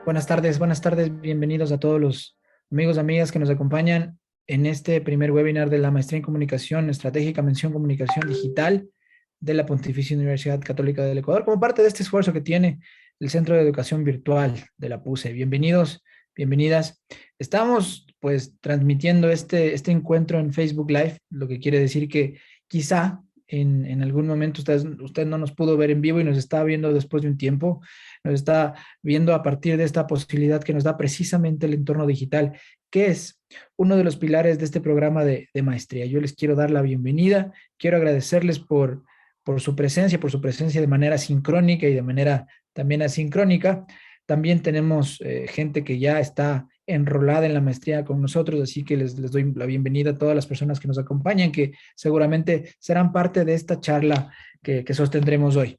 Buenas tardes, bienvenidos a todos los amigos, amigas que nos acompañan en este primer webinar de la Maestría en Comunicación Estratégica, Mención Comunicación Digital de la Pontificia Universidad Católica del Ecuador, como parte de este esfuerzo que tiene el Centro de Educación Virtual de la PUCE. Bienvenidos, bienvenidas. Estamos pues transmitiendo este encuentro en Facebook Live, lo que quiere decir que quizá en algún momento usted no nos pudo ver en vivo y nos está viendo después de un tiempo, nos está viendo a partir de esta posibilidad que nos da precisamente el entorno digital, que es uno de los pilares de este programa de maestría. Yo les quiero dar la bienvenida, quiero agradecerles por su presencia de manera sincrónica y de manera también asincrónica. También tenemos gente que ya está enrolada en la maestría con nosotros, así que les doy la bienvenida a todas las personas que nos acompañan, que seguramente serán parte de esta charla que sostendremos hoy.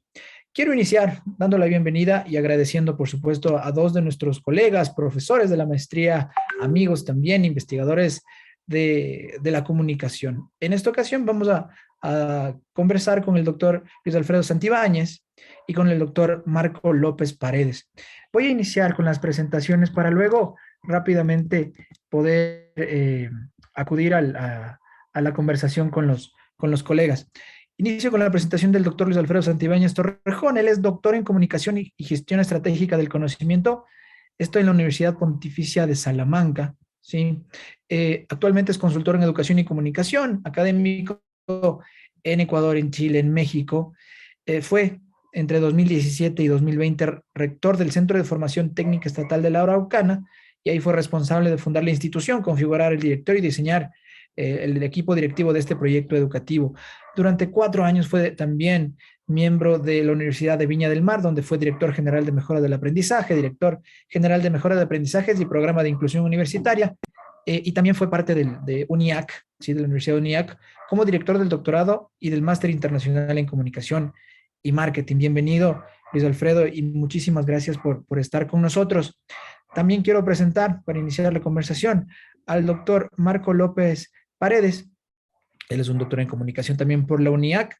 Quiero iniciar dando la bienvenida y agradeciendo, por supuesto, a dos de nuestros colegas, profesores de la maestría, amigos también, investigadores de la comunicación. En esta ocasión vamos a conversar con el doctor Luis Alfredo Santibáñez y con el doctor Marco López Paredes. Voy a iniciar con las presentaciones para luego rápidamente poder acudir a la conversación con los colegas. Inicio con la presentación del doctor Luis Alfredo Santibáñez Torrejón. Él es doctor en Comunicación y Gestión Estratégica del Conocimiento. Esto en la Universidad Pontificia de Salamanca. ¿Sí? Actualmente es consultor en Educación y Comunicación, académico en Ecuador, en Chile, en México. Fue entre 2017 y 2020 rector del Centro de Formación Técnica Estatal de la Araucana, y ahí fue responsable de fundar la institución, configurar el directorio y diseñar el equipo directivo de este proyecto educativo. Durante 4 años fue también miembro de la Universidad de Viña del Mar, donde fue director general de mejora del aprendizaje, director general de mejora de aprendizajes y programa de inclusión universitaria, y también fue parte de UNIAC, ¿sí? De la Universidad de UNIAC, como director del doctorado y del máster internacional en comunicación y marketing. Bienvenido, Luis Alfredo, y muchísimas gracias por estar con nosotros. También quiero presentar, para iniciar la conversación, al doctor Marco López Paredes. Él es un doctor en comunicación también por la UNIAC.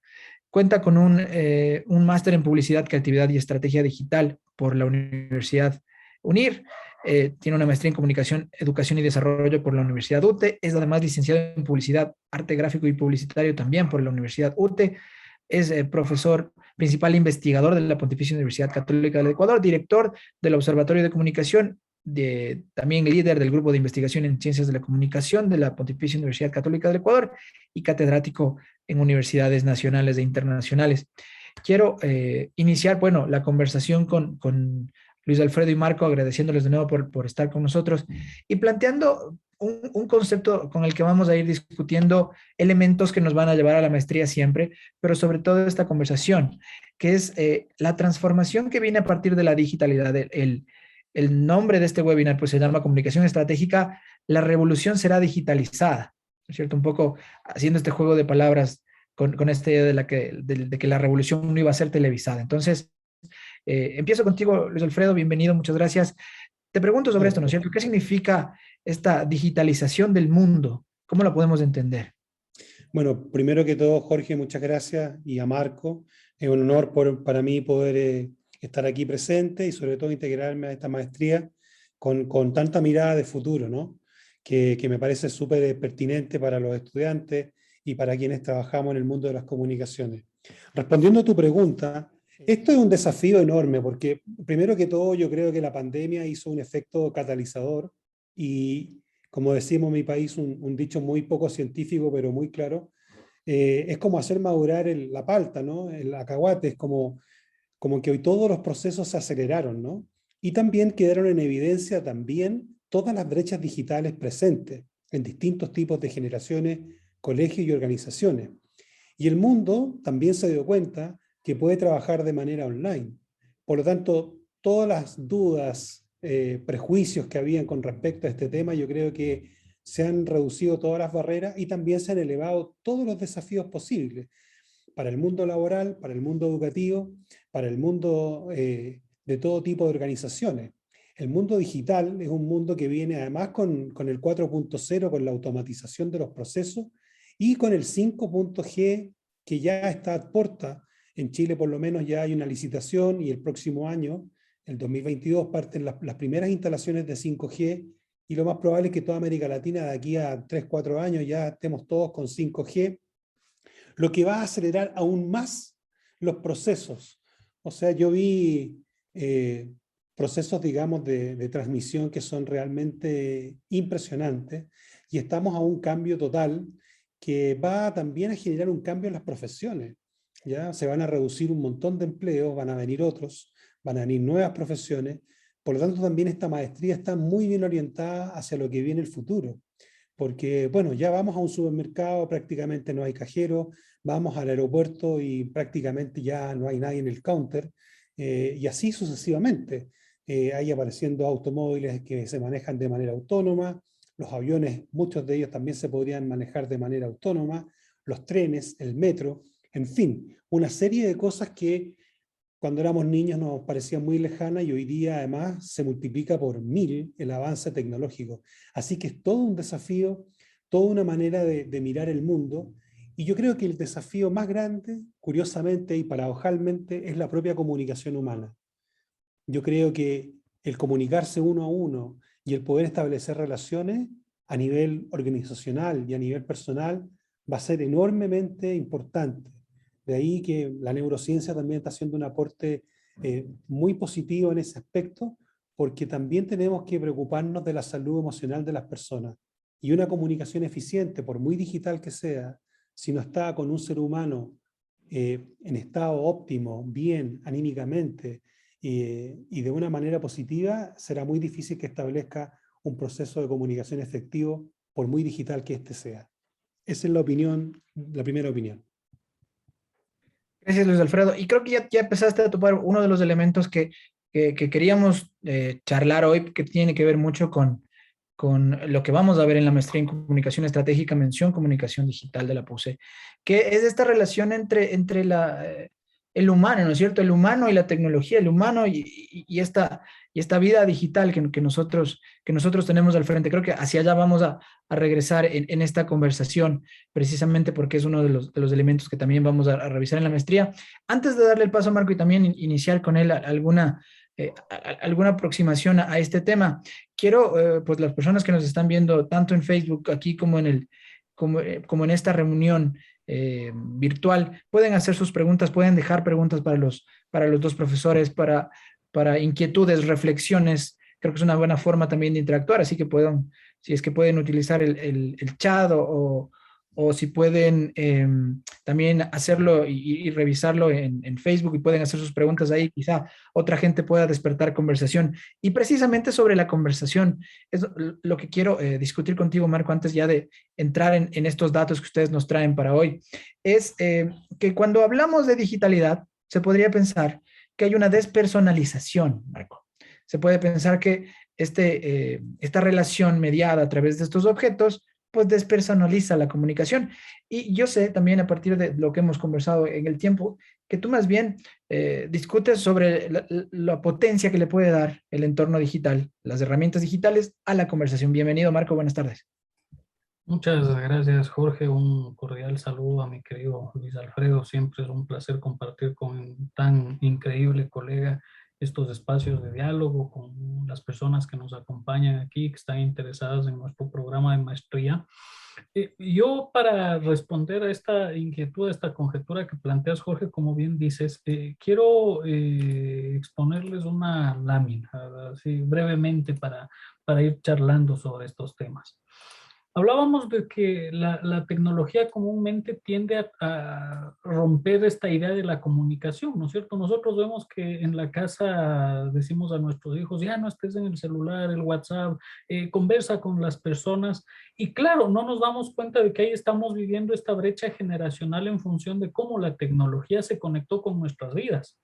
Cuenta con un máster en publicidad, creatividad y estrategia digital por la Universidad UNIR. Tiene una maestría en comunicación, educación y desarrollo por la Universidad UTE. Es además licenciado en publicidad, arte gráfico y publicitario también por la Universidad UTE. Es profesor principal investigador de la Pontificia Universidad Católica del Ecuador, director del Observatorio de Comunicación, también líder del Grupo de Investigación en Ciencias de la Comunicación de la Pontificia Universidad Católica del Ecuador y catedrático en universidades nacionales e internacionales. Quiero iniciar, bueno, la conversación con Luis Alfredo y Marco, agradeciéndoles de nuevo por estar con nosotros y planteando un concepto con el que vamos a ir discutiendo elementos que nos van a llevar a la maestría siempre, pero sobre todo esta conversación, que es la transformación que viene a partir de la digitalidad. El nombre de este webinar pues se llama Comunicación Estratégica, la revolución será digitalizada, ¿no es cierto? Un poco haciendo este juego de palabras con esta idea de que la revolución no iba a ser televisada. Entonces, empiezo contigo, Luis Alfredo, bienvenido, muchas gracias. Te pregunto sobre esto, ¿no es cierto? ¿Qué significa esta digitalización del mundo? ¿Cómo la podemos entender? Bueno, primero que todo, Jorge, muchas gracias, y a Marco. Es un honor para mí poder estar aquí presente y sobre todo integrarme a esta maestría con tanta mirada de futuro, ¿no? Que me parece súper pertinente para los estudiantes y para quienes trabajamos en el mundo de las comunicaciones. Respondiendo a tu pregunta, esto es un desafío enorme porque primero que todo yo creo que la pandemia hizo un efecto catalizador y, como decimos en mi país, un dicho muy poco científico, pero muy claro, es como hacer madurar la palta, ¿no? El acahuate, es como que hoy todos los procesos se aceleraron, ¿no? Y también quedaron en evidencia también todas las brechas digitales presentes en distintos tipos de generaciones, colegios y organizaciones. Y el mundo también se dio cuenta que puede trabajar de manera online. Por lo tanto, todas las dudas, prejuicios que habían con respecto a este tema, yo creo que se han reducido todas las barreras y también se han elevado todos los desafíos posibles para el mundo laboral, para el mundo educativo, para el mundo de todo tipo de organizaciones. El mundo digital es un mundo que viene además con el 4.0, con la automatización de los procesos, y con el 5.G, que ya está a puerta. En Chile por lo menos ya hay una licitación y el próximo año el 2022 parten las primeras instalaciones de 5G y lo más probable es que toda América Latina de aquí a 3, 4 años ya estemos todos con 5G, lo que va a acelerar aún más los procesos. O sea, yo vi procesos, digamos, de transmisión que son realmente impresionantes y estamos a un cambio total que va también a generar un cambio en las profesiones. ¿Ya? Se van a reducir un montón de empleos, van a venir otros, van a venir nuevas profesiones. Por lo tanto, también esta maestría está muy bien orientada hacia lo que viene el futuro. Porque, bueno, ya vamos a un supermercado, prácticamente no hay cajero, vamos al aeropuerto y prácticamente ya no hay nadie en el counter, y así sucesivamente. Hay apareciendo automóviles que se manejan de manera autónoma, los aviones, muchos de ellos también se podrían manejar de manera autónoma, los trenes, el metro, en fin, una serie de cosas que cuando éramos niños nos parecían muy lejanas y hoy día además se multiplica por 1000 el avance tecnológico. Así que es todo un desafío, toda una manera de mirar el mundo. Y yo creo que el desafío más grande, curiosamente y paradojalmente, es la propia comunicación humana. Yo creo que el comunicarse uno a uno y el poder establecer relaciones a nivel organizacional y a nivel personal va a ser enormemente importante. De ahí que la neurociencia también está haciendo un aporte muy positivo en ese aspecto, porque también tenemos que preocuparnos de la salud emocional de las personas. Y una comunicación eficiente, por muy digital que sea, si no está con un ser humano en estado óptimo, bien, anímicamente, y de una manera positiva, será muy difícil que establezca un proceso de comunicación efectivo, por muy digital que éste sea. Esa es la opinión, la primera opinión. Gracias, Luis Alfredo. Y creo que ya empezaste a topar uno de los elementos que queríamos charlar hoy, que tiene que ver mucho con lo que vamos a ver en la maestría en comunicación estratégica, mención comunicación digital de la PUSE, que es esta relación entre el humano, ¿no es cierto? El humano y la tecnología, el humano y esta vida digital que nosotros tenemos al frente. Creo que hacia allá vamos a regresar en esta conversación, precisamente porque es uno de los elementos que también vamos a revisar en la maestría. Antes de darle el paso a Marco y también iniciar con él alguna aproximación a este tema, quiero, pues las personas que nos están viendo tanto en Facebook aquí como en esta reunión virtual, pueden hacer sus preguntas, pueden dejar preguntas para los dos profesores, para inquietudes, reflexiones. Creo que es una buena forma también de interactuar, así que si es que pueden utilizar el chat o si pueden también hacerlo y revisarlo en Facebook y pueden hacer sus preguntas ahí, quizá otra gente pueda despertar conversación. Y precisamente sobre la conversación es lo que quiero discutir contigo, Marco, antes ya de entrar en estos datos que ustedes nos traen para hoy, es que cuando hablamos de digitalidad, se podría pensar que hay una despersonalización, Marco. Se puede pensar que esta relación mediada a través de estos objetos pues despersonaliza la comunicación. Y yo sé también a partir de lo que hemos conversado en el tiempo, que tú más bien discutes sobre la potencia que le puede dar el entorno digital, las herramientas digitales a la conversación. Bienvenido, Marco, buenas tardes. Muchas gracias, Jorge. Un cordial saludo a mi querido Luis Alfredo. Siempre es un placer compartir con un tan increíble colega estos espacios de diálogo con las personas que nos acompañan aquí, que están interesadas en nuestro programa de maestría. Yo, para responder a esta inquietud, a esta conjetura que planteas, Jorge, como bien dices, quiero exponerles una lámina, así brevemente, para ir charlando sobre estos temas. Hablábamos de que la tecnología comúnmente tiende a romper esta idea de la comunicación, ¿no es cierto? Nosotros vemos que en la casa decimos a nuestros hijos, ya no estés en el celular, el WhatsApp, conversa con las personas. Y claro, no nos damos cuenta de que ahí estamos viviendo esta brecha generacional en función de cómo la tecnología se conectó con nuestras vidas.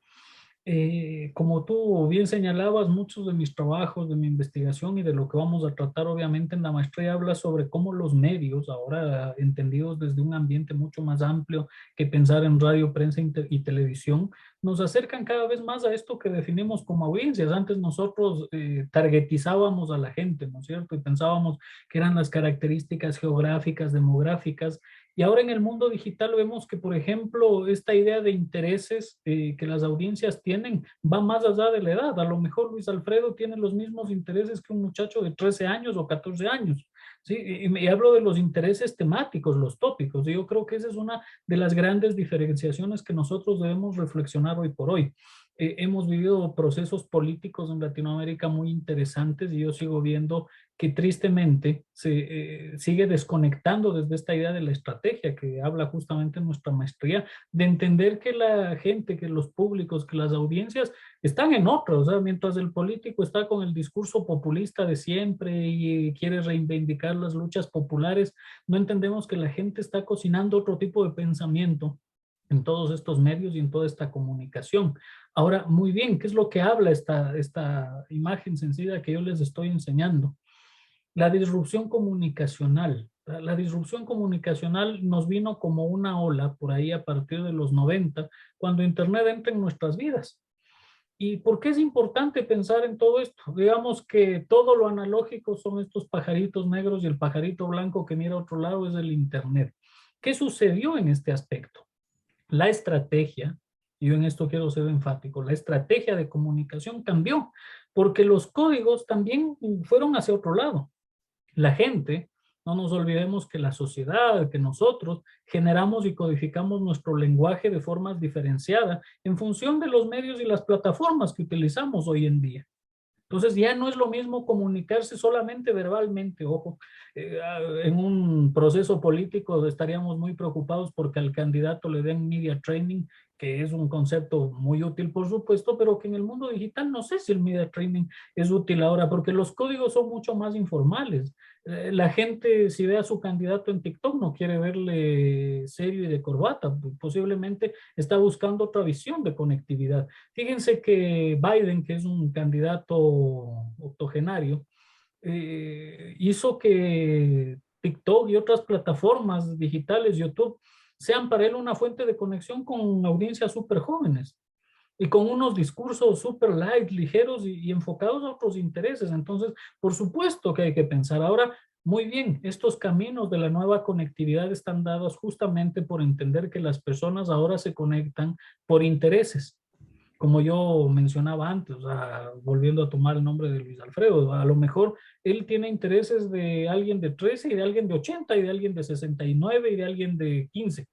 Como tú bien señalabas, muchos de mis trabajos, de mi investigación y de lo que vamos a tratar obviamente en la maestría habla sobre cómo los medios, ahora entendidos desde un ambiente mucho más amplio que pensar en radio, prensa y televisión, nos acercan cada vez más a esto que definimos como audiencias. Antes nosotros targetizábamos a la gente, ¿no es cierto? Y pensábamos que eran las características geográficas, demográficas. Y ahora en el mundo digital vemos que, por ejemplo, esta idea de intereses que las audiencias tienen va más allá de la edad. A lo mejor Luis Alfredo tiene los mismos intereses que un muchacho de 13 años o 14 años. Sí, y hablo de los intereses temáticos, los tópicos. Y yo creo que esa es una de las grandes diferenciaciones que nosotros debemos reflexionar hoy por hoy. Hemos vivido procesos políticos en Latinoamérica muy interesantes y yo sigo viendo que tristemente se sigue desconectando desde esta idea de la estrategia que habla justamente nuestra maestría, de entender que la gente, que los públicos, que las audiencias están en otro. O sea, mientras el político está con el discurso populista de siempre y quiere reivindicar las luchas populares, no entendemos que la gente está cocinando otro tipo de pensamiento en todos estos medios y en toda esta comunicación. Ahora, muy bien, ¿qué es lo que habla esta imagen sencilla que yo les estoy enseñando? La disrupción comunicacional. La disrupción comunicacional nos vino como una ola por ahí a partir de los 90, cuando Internet entra en nuestras vidas. ¿Y por qué es importante pensar en todo esto? Digamos que todo lo analógico son estos pajaritos negros y el pajarito blanco que mira a otro lado es el Internet. ¿Qué sucedió en este aspecto? La estrategia, y yo en esto quiero ser enfático, la estrategia de comunicación cambió porque los códigos también fueron hacia otro lado. La gente, no nos olvidemos que la sociedad, que nosotros generamos y codificamos nuestro lenguaje de formas diferenciadas en función de los medios y las plataformas que utilizamos hoy en día. Entonces ya no es lo mismo comunicarse solamente verbalmente, ojo, en un proceso político estaríamos muy preocupados porque al candidato le den media training, que es un concepto muy útil por supuesto, pero que en el mundo digital no sé si el media training es útil ahora porque los códigos son mucho más informales. La gente si ve a su candidato en TikTok no quiere verle serio y de corbata, posiblemente está buscando otra visión de conectividad. Fíjense que Biden, que es un candidato octogenario, hizo que TikTok y otras plataformas digitales, YouTube, sean para él una fuente de conexión con audiencias súper jóvenes y con unos discursos súper light, ligeros y enfocados a otros intereses. Entonces, por supuesto que hay que pensar ahora, muy bien, estos caminos de la nueva conectividad están dados justamente por entender que las personas ahora se conectan por intereses. Como yo mencionaba antes, o sea, volviendo a tomar el nombre de Luis Alfredo, a lo mejor él tiene intereses de alguien de 13 y de alguien de 80 y de alguien de 69 y de alguien de 15,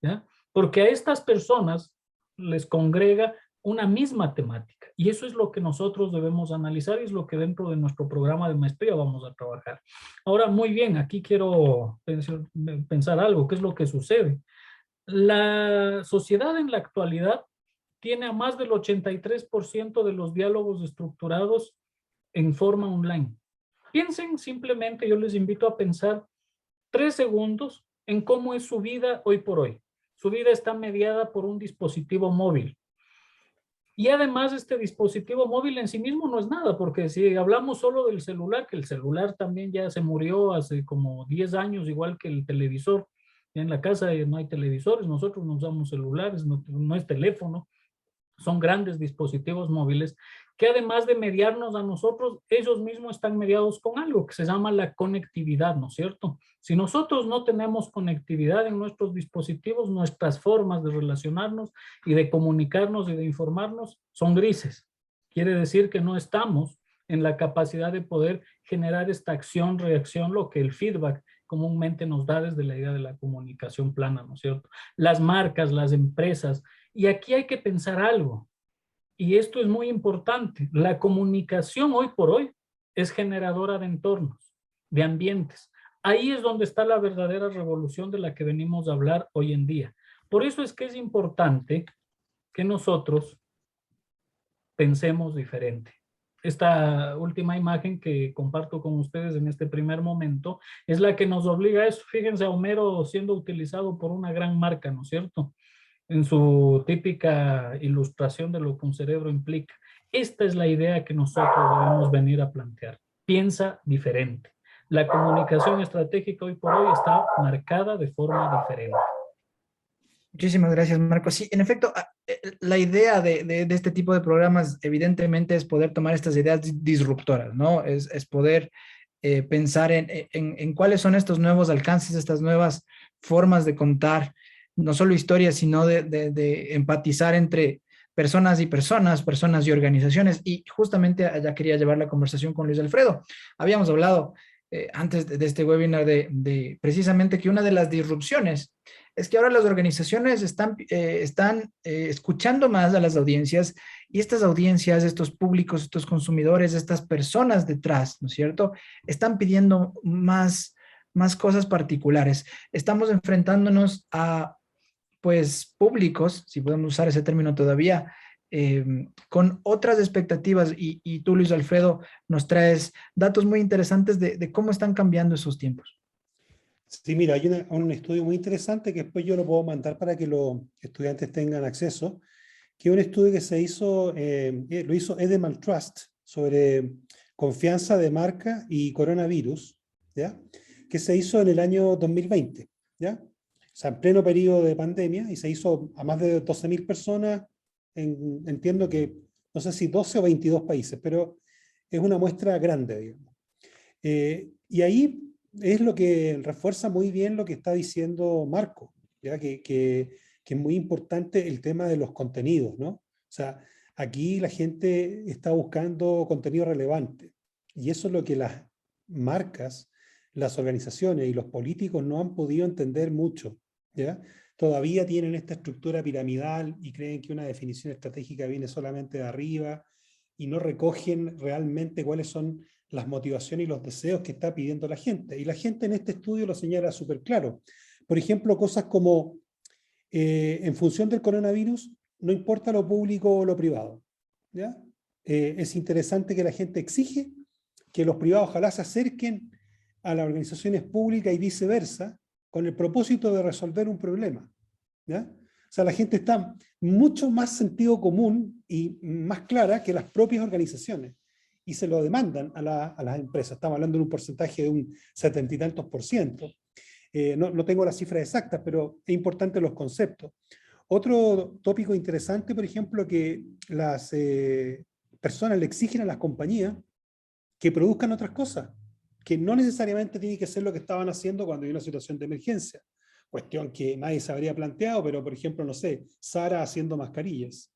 ¿ya? Porque a estas personas les congrega una misma temática y eso es lo que nosotros debemos analizar y es lo que dentro de nuestro programa de maestría vamos a trabajar. Ahora, muy bien, aquí quiero pensar algo, ¿qué es lo que sucede? La sociedad en la actualidad tiene a más del 83% de los diálogos estructurados en forma online. Piensen simplemente, yo les invito a pensar 3 segundos en cómo es su vida hoy por hoy. Su vida está mediada por un dispositivo móvil. Y además este dispositivo móvil en sí mismo no es nada, porque si hablamos solo del celular, que el celular también ya se murió hace como 10 años, igual que el televisor. En la casa no hay televisores, nosotros no usamos celulares, no es teléfono. Son grandes dispositivos móviles que además de mediarnos a nosotros, ellos mismos están mediados con algo que se llama la conectividad, ¿no es cierto? Si nosotros no tenemos conectividad en nuestros dispositivos, nuestras formas de relacionarnos y de comunicarnos y de informarnos son grises. Quiere decir que no estamos en la capacidad de poder generar esta acción-reacción, lo que el feedback comúnmente nos da desde la idea de la comunicación plana, ¿no es cierto? Las marcas, las empresas, y aquí hay que pensar algo, y esto es muy importante. La comunicación hoy por hoy es generadora de entornos, de ambientes. Ahí es donde está la verdadera revolución de la que venimos a hablar hoy en día. Por eso es que es importante que nosotros pensemos diferente. Esta última imagen que comparto con ustedes en este primer momento es la que nos obliga a eso. Fíjense a Homero siendo utilizado por una gran marca, ¿no es cierto? En su típica ilustración de lo que un cerebro implica. Esta es la idea que nosotros debemos venir a plantear. Piensa diferente. La comunicación estratégica hoy por hoy está marcada de forma diferente. Muchísimas gracias, Marco. Sí, en efecto, la idea de este tipo de programas evidentemente es poder tomar estas ideas disruptoras, ¿no? Es poder pensar en cuáles son estos nuevos alcances, estas nuevas formas de contar, no solo historias, sino de empatizar entre personas y personas, personas y organizaciones. Y justamente allá quería llevar la conversación con Luis Alfredo. Habíamos hablado antes de este webinar de precisamente que una de las disrupciones es que ahora las organizaciones están escuchando más a las audiencias y estas audiencias, estos públicos, estos consumidores, estas personas detrás, ¿no es cierto? Están pidiendo más cosas particulares. Estamos enfrentándonos a, pues, públicos, si podemos usar ese término todavía, con otras expectativas y tú, Luis Alfredo, nos traes datos muy interesantes de cómo están cambiando esos tiempos. Sí, mira, hay un estudio muy interesante que después yo lo puedo mandar para que los estudiantes tengan acceso, que es un estudio que se hizo, lo hizo Edelman Trust sobre confianza de marca y coronavirus, ¿ya? Que se hizo en el año 2020, ¿ya? O sea, en pleno periodo de pandemia, y se hizo a más de 12.000 personas, entiendo que, no sé si 12 o 22 países, pero es una muestra grande, digamos. Y ahí es lo que refuerza muy bien lo que está diciendo Marco, ¿ya? Que es muy importante el tema de los contenidos, ¿no? O sea, aquí la gente está buscando contenido relevante y eso es lo que las marcas, las organizaciones y los políticos no han podido entender mucho, ¿ya? Todavía tienen esta estructura piramidal y creen que una definición estratégica viene solamente de arriba y no recogen realmente cuáles son las motivaciones y los deseos que está pidiendo la gente. Y la gente en este estudio lo señala súper claro. Por ejemplo, cosas como, en función del coronavirus, no importa lo público o lo privado, ¿ya? Es interesante que la gente exige que los privados ojalá se acerquen a las organizaciones públicas y viceversa, con el propósito de resolver un problema, ¿ya? O sea, la gente está mucho más sentido común y más clara que las propias organizaciones y se lo demandan a las empresas. Estamos hablando de un porcentaje de un 70 y tantos %. No tengo las cifras exactas, pero es importante los conceptos. Otro tópico interesante, por ejemplo, que las personas le exigen a las compañías que produzcan otras cosas, que no necesariamente tiene que ser lo que estaban haciendo cuando hay una situación de emergencia. Cuestión que nadie se habría planteado, pero por ejemplo, no sé, Zara haciendo mascarillas.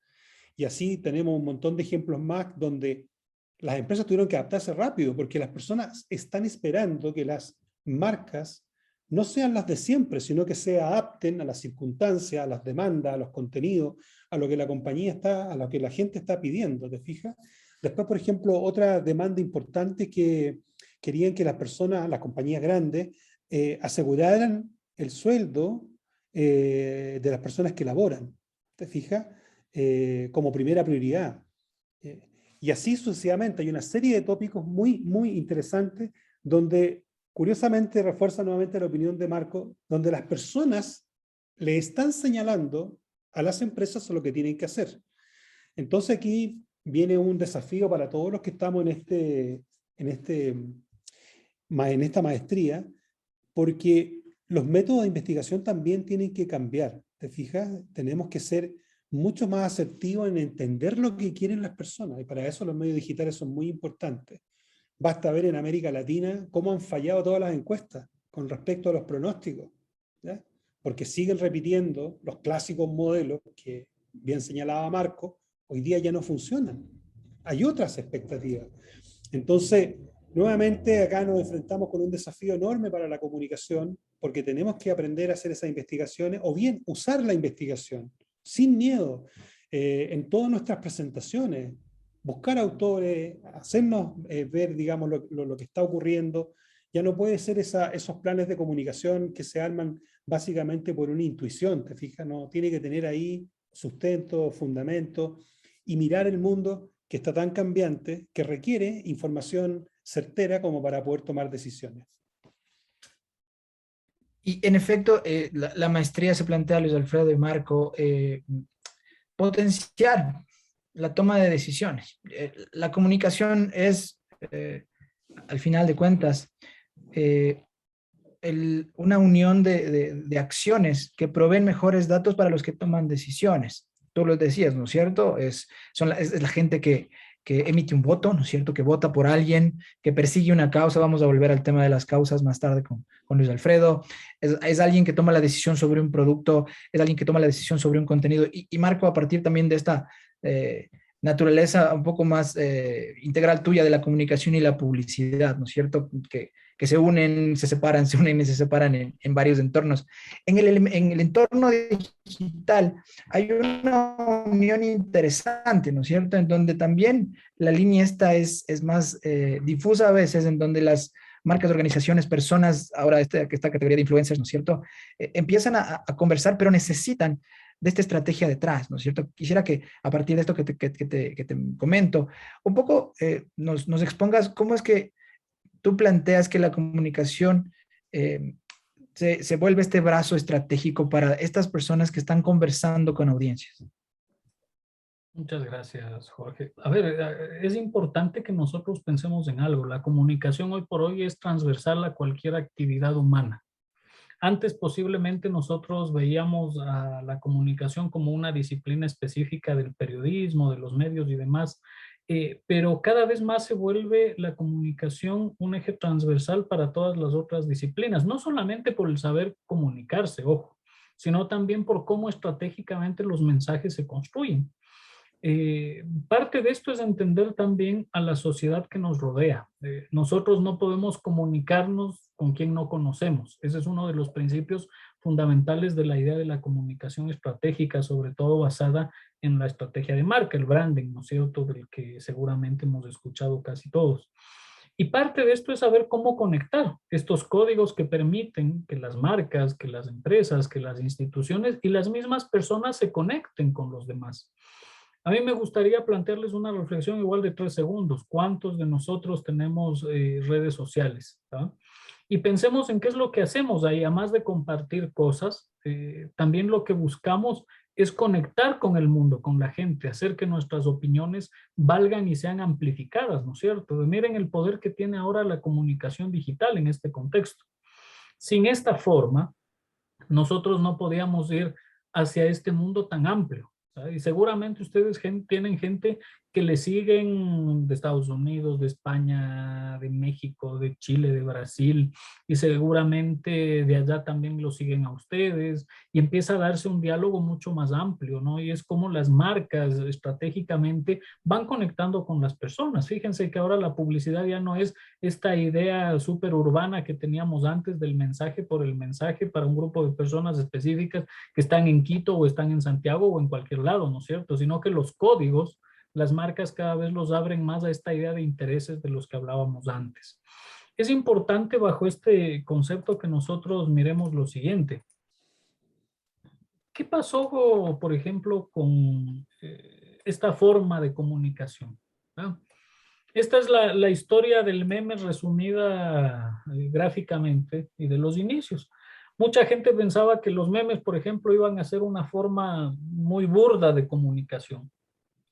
Y así tenemos un montón de ejemplos más donde las empresas tuvieron que adaptarse rápido porque las personas están esperando que las marcas no sean las de siempre, sino que se adapten a las circunstancias, a las demandas, a los contenidos, a lo que la compañía está, a lo que la gente está pidiendo, ¿te fijas? Después, por ejemplo, otra demanda importante que querían que las personas, las compañías grandes, aseguraran el sueldo de las personas que laboran, ¿te fijas? Como primera prioridad. Y así sucesivamente, hay una serie de tópicos muy, muy interesantes donde curiosamente refuerza nuevamente la opinión de Marco, donde las personas le están señalando a las empresas lo que tienen que hacer. Entonces aquí viene un desafío para todos los que estamos en esta maestría, porque los métodos de investigación también tienen que cambiar. ¿Te fijas? Tenemos que ser mucho más asertivos en entender lo que quieren las personas, y para eso los medios digitales son muy importantes. Basta ver en América Latina cómo han fallado todas las encuestas con respecto a los pronósticos, ¿ya? Porque siguen repitiendo los clásicos modelos que bien señalaba Marco, hoy día ya no funcionan. Hay otras expectativas. Entonces, nuevamente acá nos enfrentamos con un desafío enorme para la comunicación, porque tenemos que aprender a hacer esas investigaciones o bien usar la investigación sin miedo en todas nuestras presentaciones, buscar autores, hacernos ver, digamos, lo que está ocurriendo. Ya no puede ser esos planes de comunicación que se arman básicamente por una intuición, ¿te fijas? No, tiene que tener ahí sustento, fundamento y mirar el mundo que está tan cambiante que requiere información certera como para poder tomar decisiones. Y en efecto, la maestría se plantea, Luis Alfredo y Marco, potenciar la toma de decisiones. La comunicación es, al final de cuentas, una unión de acciones que proveen mejores datos para los que toman decisiones. Tú lo decías, ¿no es cierto? Es la gente que emite un voto, ¿no es cierto? Que vota por alguien, que persigue una causa. Vamos a volver al tema de las causas más tarde con Luis Alfredo. Es alguien que toma la decisión sobre un producto, es alguien que toma la decisión sobre un contenido. Y Marco, a partir también de esta naturaleza un poco más integral tuya de la comunicación y la publicidad, ¿no es cierto? Que se unen, se separan, se unen y se separan en varios entornos. En el entorno digital hay una unión interesante, ¿no es cierto? En donde también la línea esta es más difusa a veces, en donde las marcas, organizaciones, personas, ahora esta categoría de influencers, ¿no es cierto? Empiezan a conversar, pero necesitan de esta estrategia detrás, ¿no es cierto? Quisiera que a partir de esto que te comento, un poco nos expongas cómo es que tú planteas que la comunicación se vuelve este brazo estratégico para estas personas que están conversando con audiencias. Muchas gracias, Jorge. A ver, es importante que nosotros pensemos en algo. La comunicación hoy por hoy es transversal a cualquier actividad humana. Antes posiblemente nosotros veíamos a la comunicación como una disciplina específica del periodismo, de los medios y demás, pero cada vez más se vuelve la comunicación un eje transversal para todas las otras disciplinas, no solamente por el saber comunicarse, ojo, sino también por cómo estratégicamente los mensajes se construyen. Parte de esto es entender también a la sociedad que nos rodea. Nosotros no podemos comunicarnos con quien no conocemos. Ese es uno de los principios fundamentales de la idea de la comunicación estratégica, sobre todo basada en la estrategia de marca, el branding, ¿no es cierto?, del que seguramente hemos escuchado casi todos. Y parte de esto es saber cómo conectar estos códigos que permiten que las marcas, que las empresas, que las instituciones y las mismas personas se conecten con los demás. A mí me gustaría plantearles una reflexión igual de 3 segundos. ¿Cuántos de nosotros tenemos redes sociales? ¿Ah? Y pensemos en qué es lo que hacemos ahí, además de compartir cosas, también lo que buscamos es conectar con el mundo, con la gente, hacer que nuestras opiniones valgan y sean amplificadas, ¿no es cierto? Miren el poder que tiene ahora la comunicación digital en este contexto. Sin esta forma, nosotros no podíamos ir hacia este mundo tan amplio. ¿Sabe? Y seguramente ustedes tienen gente que le siguen de Estados Unidos, de España, de México, de Chile, de Brasil, y seguramente de allá también lo siguen a ustedes, y empieza a darse un diálogo mucho más amplio, ¿no? Y es como las marcas estratégicamente van conectando con las personas. Fíjense que ahora la publicidad ya no es esta idea súper urbana que teníamos antes del mensaje por el mensaje para un grupo de personas específicas que están en Quito o están en Santiago o en cualquier lado, ¿no es cierto? Sino que los códigos, las marcas cada vez los abren más a esta idea de intereses de los que hablábamos antes. Es importante bajo este concepto que nosotros miremos lo siguiente. ¿Qué pasó, por ejemplo, con esta forma de comunicación? ¿Ah? Esta es la historia del meme resumida gráficamente y de los inicios. Mucha gente pensaba que los memes, por ejemplo, iban a ser una forma muy burda de comunicación.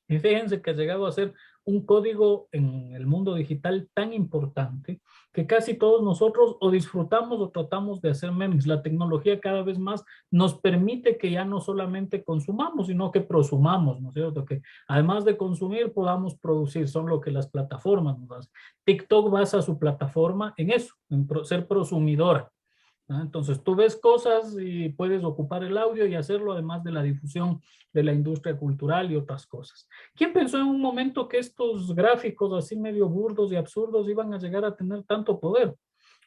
Y fíjense que ha llegado a ser un código en el mundo digital tan importante que casi todos nosotros o disfrutamos o tratamos de hacer memes. La tecnología cada vez más nos permite que ya no solamente consumamos, sino que prosumamos, ¿no es cierto? Que además de consumir podamos producir, son lo que las plataformas nos hacen. TikTok basa su plataforma en eso, en ser prosumidora. ¿No? Entonces tú ves cosas y puedes ocupar el audio y hacerlo además de la difusión de la industria cultural y otras cosas. ¿Quién pensó en un momento que estos gráficos así medio burdos y absurdos iban a llegar a tener tanto poder?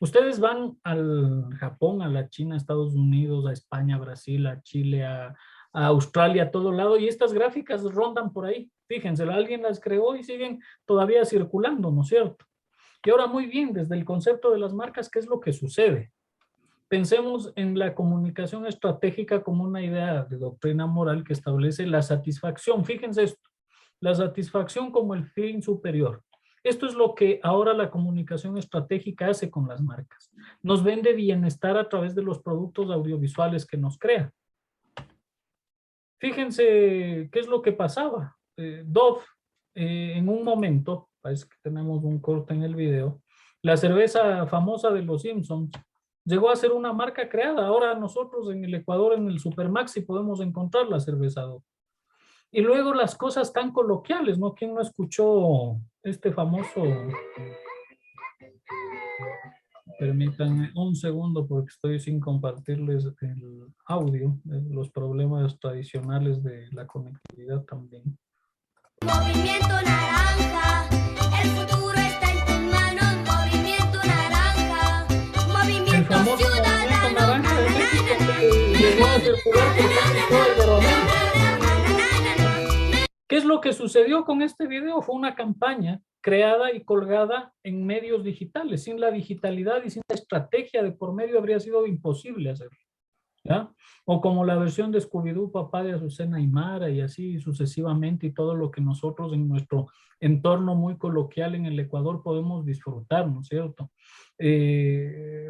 Ustedes van al Japón, a la China, a Estados Unidos, a España, a Brasil, a Chile, a Australia, a todo lado, y estas gráficas rondan por ahí. Fíjense, alguien las creó y siguen todavía circulando, ¿no es cierto? Y ahora muy bien, desde el concepto de las marcas, ¿qué es lo que sucede? Pensemos en la comunicación estratégica como una idea de doctrina moral que establece la satisfacción. Fíjense esto, la satisfacción como el fin superior. Esto es lo que ahora la comunicación estratégica hace con las marcas. Nos vende bienestar a través de los productos audiovisuales que nos crea. Fíjense qué es lo que pasaba. Dove, en un momento, parece que tenemos un corte en el video, la cerveza famosa de los Simpsons, llegó a ser una marca creada. Ahora nosotros en el Ecuador, en el Supermaxi, podemos encontrar la cerveza DOC. Y luego las cosas tan coloquiales, ¿no? ¿Quién no escuchó este famoso? Permítanme un segundo porque estoy sin compartirles el audio, los problemas tradicionales de la conectividad también. Movimiento naranja, el futuro está en tus manos. Movimiento naranja, El movimiento famoso movimiento ciudadano. naranja de México que llegó a circular por casi todo Iberoamérica. ¿Qué es lo que sucedió con este video? Fue una campaña creada y colgada en medios digitales. Sin la digitalidad y sin la estrategia de por medio habría sido imposible hacerlo, ¿ya? O como la versión de Scooby-Doo, papá de Azucena y Mara, y así sucesivamente, y todo lo que nosotros en nuestro entorno muy coloquial en el Ecuador podemos disfrutar, ¿no es cierto?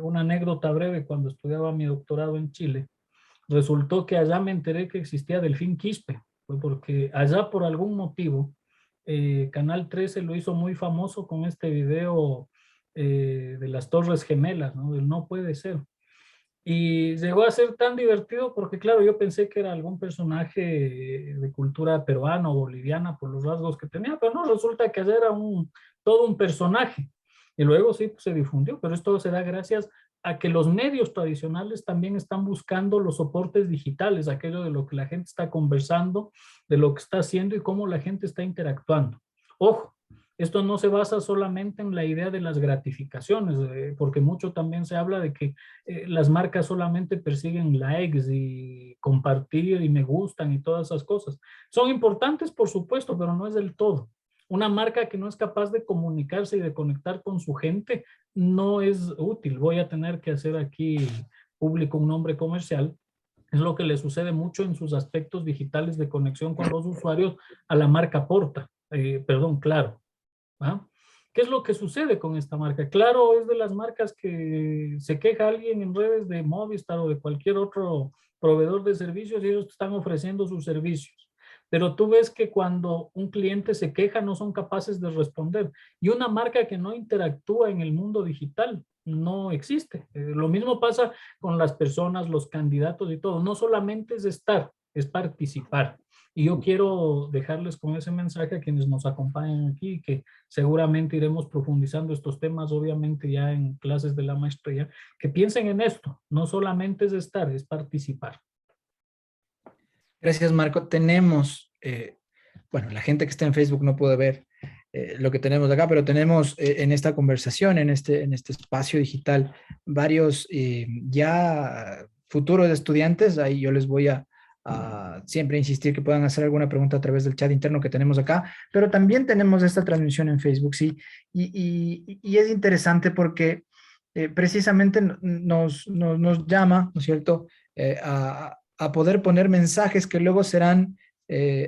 Una anécdota breve: cuando estudiaba mi doctorado en Chile, resultó que allá me enteré que existía Delfín Quispe, fue porque allá por algún motivo Canal 13 lo hizo muy famoso con este video de las Torres Gemelas, ¿no? Del no puede ser. Y llegó a ser tan divertido porque, claro, yo pensé que era algún personaje de cultura peruana o boliviana por los rasgos que tenía, pero no, resulta que era todo un personaje. Y luego sí, pues, se difundió, pero esto se da gracias a que los medios tradicionales también están buscando los soportes digitales, aquello de lo que la gente está conversando, de lo que está haciendo y cómo la gente está interactuando. Ojo, esto no se basa solamente en la idea de las gratificaciones, porque mucho también se habla de que las marcas solamente persiguen likes y compartir y me gustan y todas esas cosas. Son importantes, por supuesto, pero no es del todo. Una marca que no es capaz de comunicarse y de conectar con su gente no es útil. Voy a tener que hacer aquí público un nombre comercial. Es lo que le sucede mucho en sus aspectos digitales de conexión con los usuarios a la marca Porta, Claro. ¿Ah? ¿Qué es lo que sucede con esta marca? Claro, es de las marcas que se queja alguien en redes de Movistar o de cualquier otro proveedor de servicios y ellos te están ofreciendo sus servicios. Pero tú ves que cuando un cliente se queja no son capaces de responder. Y una marca que no interactúa en el mundo digital no existe. Lo mismo pasa con las personas, los candidatos y todo. No solamente es estar, es participar. Y yo quiero dejarles con ese mensaje a quienes nos acompañan aquí, que seguramente iremos profundizando estos temas, obviamente ya en clases de la maestría, que piensen en esto, no solamente es estar, es participar. Gracias, Marco. Tenemos, bueno, la gente que está en Facebook no puede ver lo que tenemos acá, pero tenemos en esta conversación, en este espacio digital, varios ya futuros estudiantes. Ahí yo les voy a siempre insistir que puedan hacer alguna pregunta a través del chat interno que tenemos acá, pero también tenemos esta transmisión en Facebook, sí, y es interesante porque precisamente nos llama, ¿no es cierto?, a poder poner mensajes que luego serán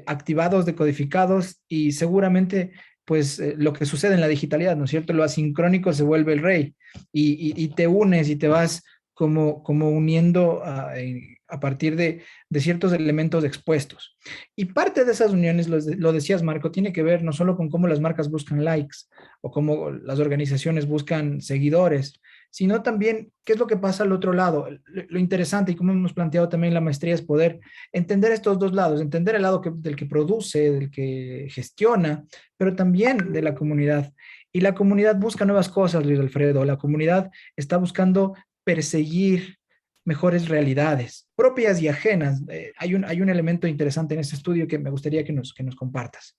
activados, decodificados y seguramente pues lo que sucede en la digitalidad, ¿no es cierto? Lo asincrónico se vuelve el rey y te unes y te vas como uniendo a partir de ciertos elementos expuestos. Y parte de esas uniones, lo decías, Marco, tiene que ver no solo con cómo las marcas buscan likes o cómo las organizaciones buscan seguidores, sino también qué es lo que pasa al otro lado. Lo interesante y como hemos planteado también en la maestría es poder entender estos dos lados, entender el lado del que produce, del que gestiona, pero también de la comunidad. Y la comunidad busca nuevas cosas, Luis Alfredo. La comunidad está buscando perseguir mejores realidades, propias y ajenas. Hay un elemento interesante en este estudio que me gustaría que nos compartas.